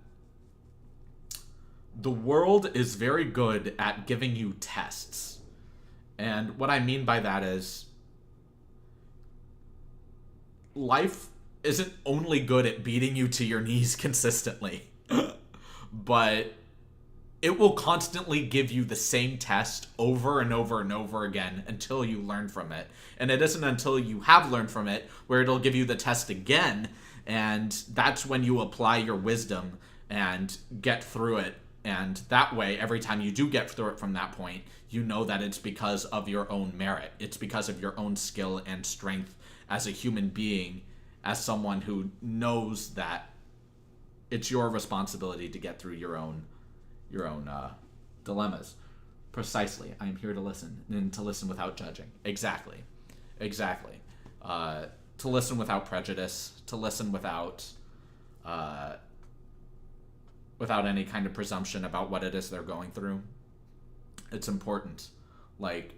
the world is very good at giving you tests. And what I mean by that is life isn't only good at beating you to your knees consistently, but it will constantly give you the same test over and over and over again until you learn from it. And it isn't until you have learned from it where it'll give you the test again, and that's when you apply your wisdom and get through it. And that way, every time you do get through it from that point, you know that it's because of your own merit. It's because of your own skill and strength as a human being, as someone who knows that it's your responsibility to get through your own dilemmas. Precisely. I am here to listen, and to listen without judging. Exactly. To listen without prejudice, to listen without without any kind of presumption about what it is they're going through. It's important. Like,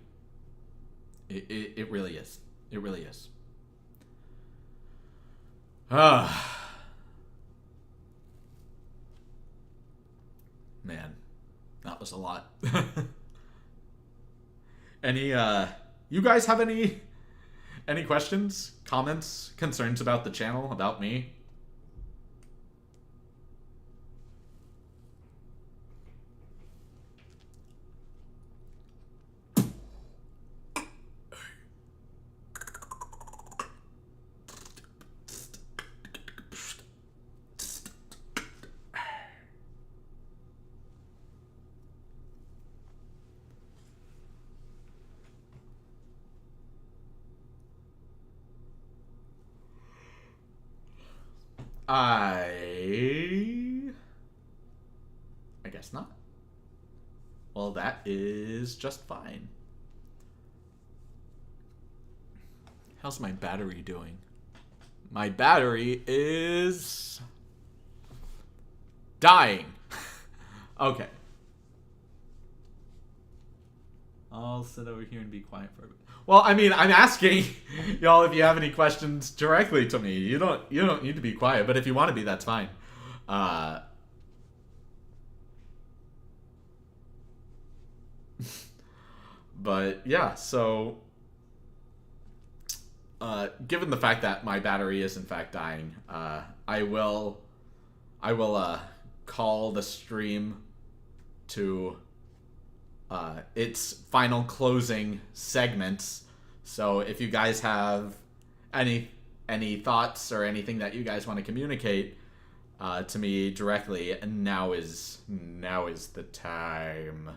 it really is. It really is. Man, that was a lot. You guys have any questions, comments, concerns about the channel, about me? I guess not. Well, that is just fine. How's my battery doing? My battery is dying. Okay. I'll sit over here and be quiet for a bit. Well, I mean, I'm asking y'all if you have any questions directly to me. You don't need to be quiet, but if you want to be, that's fine. But yeah, so given the fact that my battery is in fact dying, I will call the stream to its final closing segments. So if you guys have any thoughts or anything that you guys want to communicate to me directly, now is the time.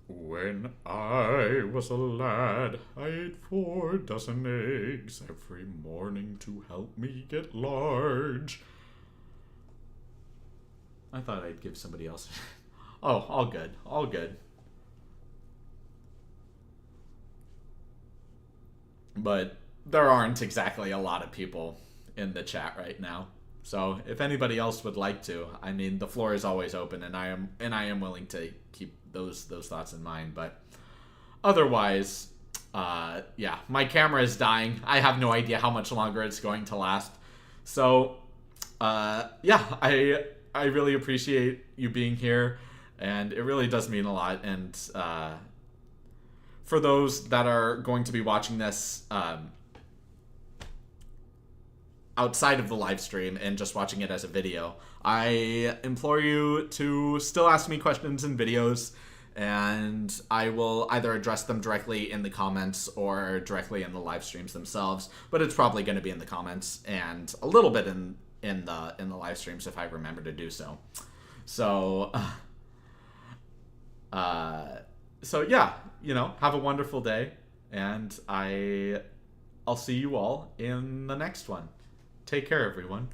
When I was a lad, I ate 4 dozen eggs every morning to help me get large. I thought I'd give somebody else. Oh, all good. All good. But there aren't exactly a lot of people in the chat right now. So if anybody else would like to, I mean, the floor is always open, and I am willing to keep those thoughts in mind. But otherwise, yeah, my camera is dying. I have no idea how much longer it's going to last. So, yeah, I really appreciate you being here, and it really does mean a lot. And for those that are going to be watching this outside of the live stream and just watching it as a video, I implore you to still ask me questions in videos, and I will either address them directly in the comments or directly in the live streams themselves. But it's probably going to be in the comments and a little bit in the live streams if I remember to do so. So so yeah, you know, have a wonderful day, and I'll see you all in the next one. Take care, everyone.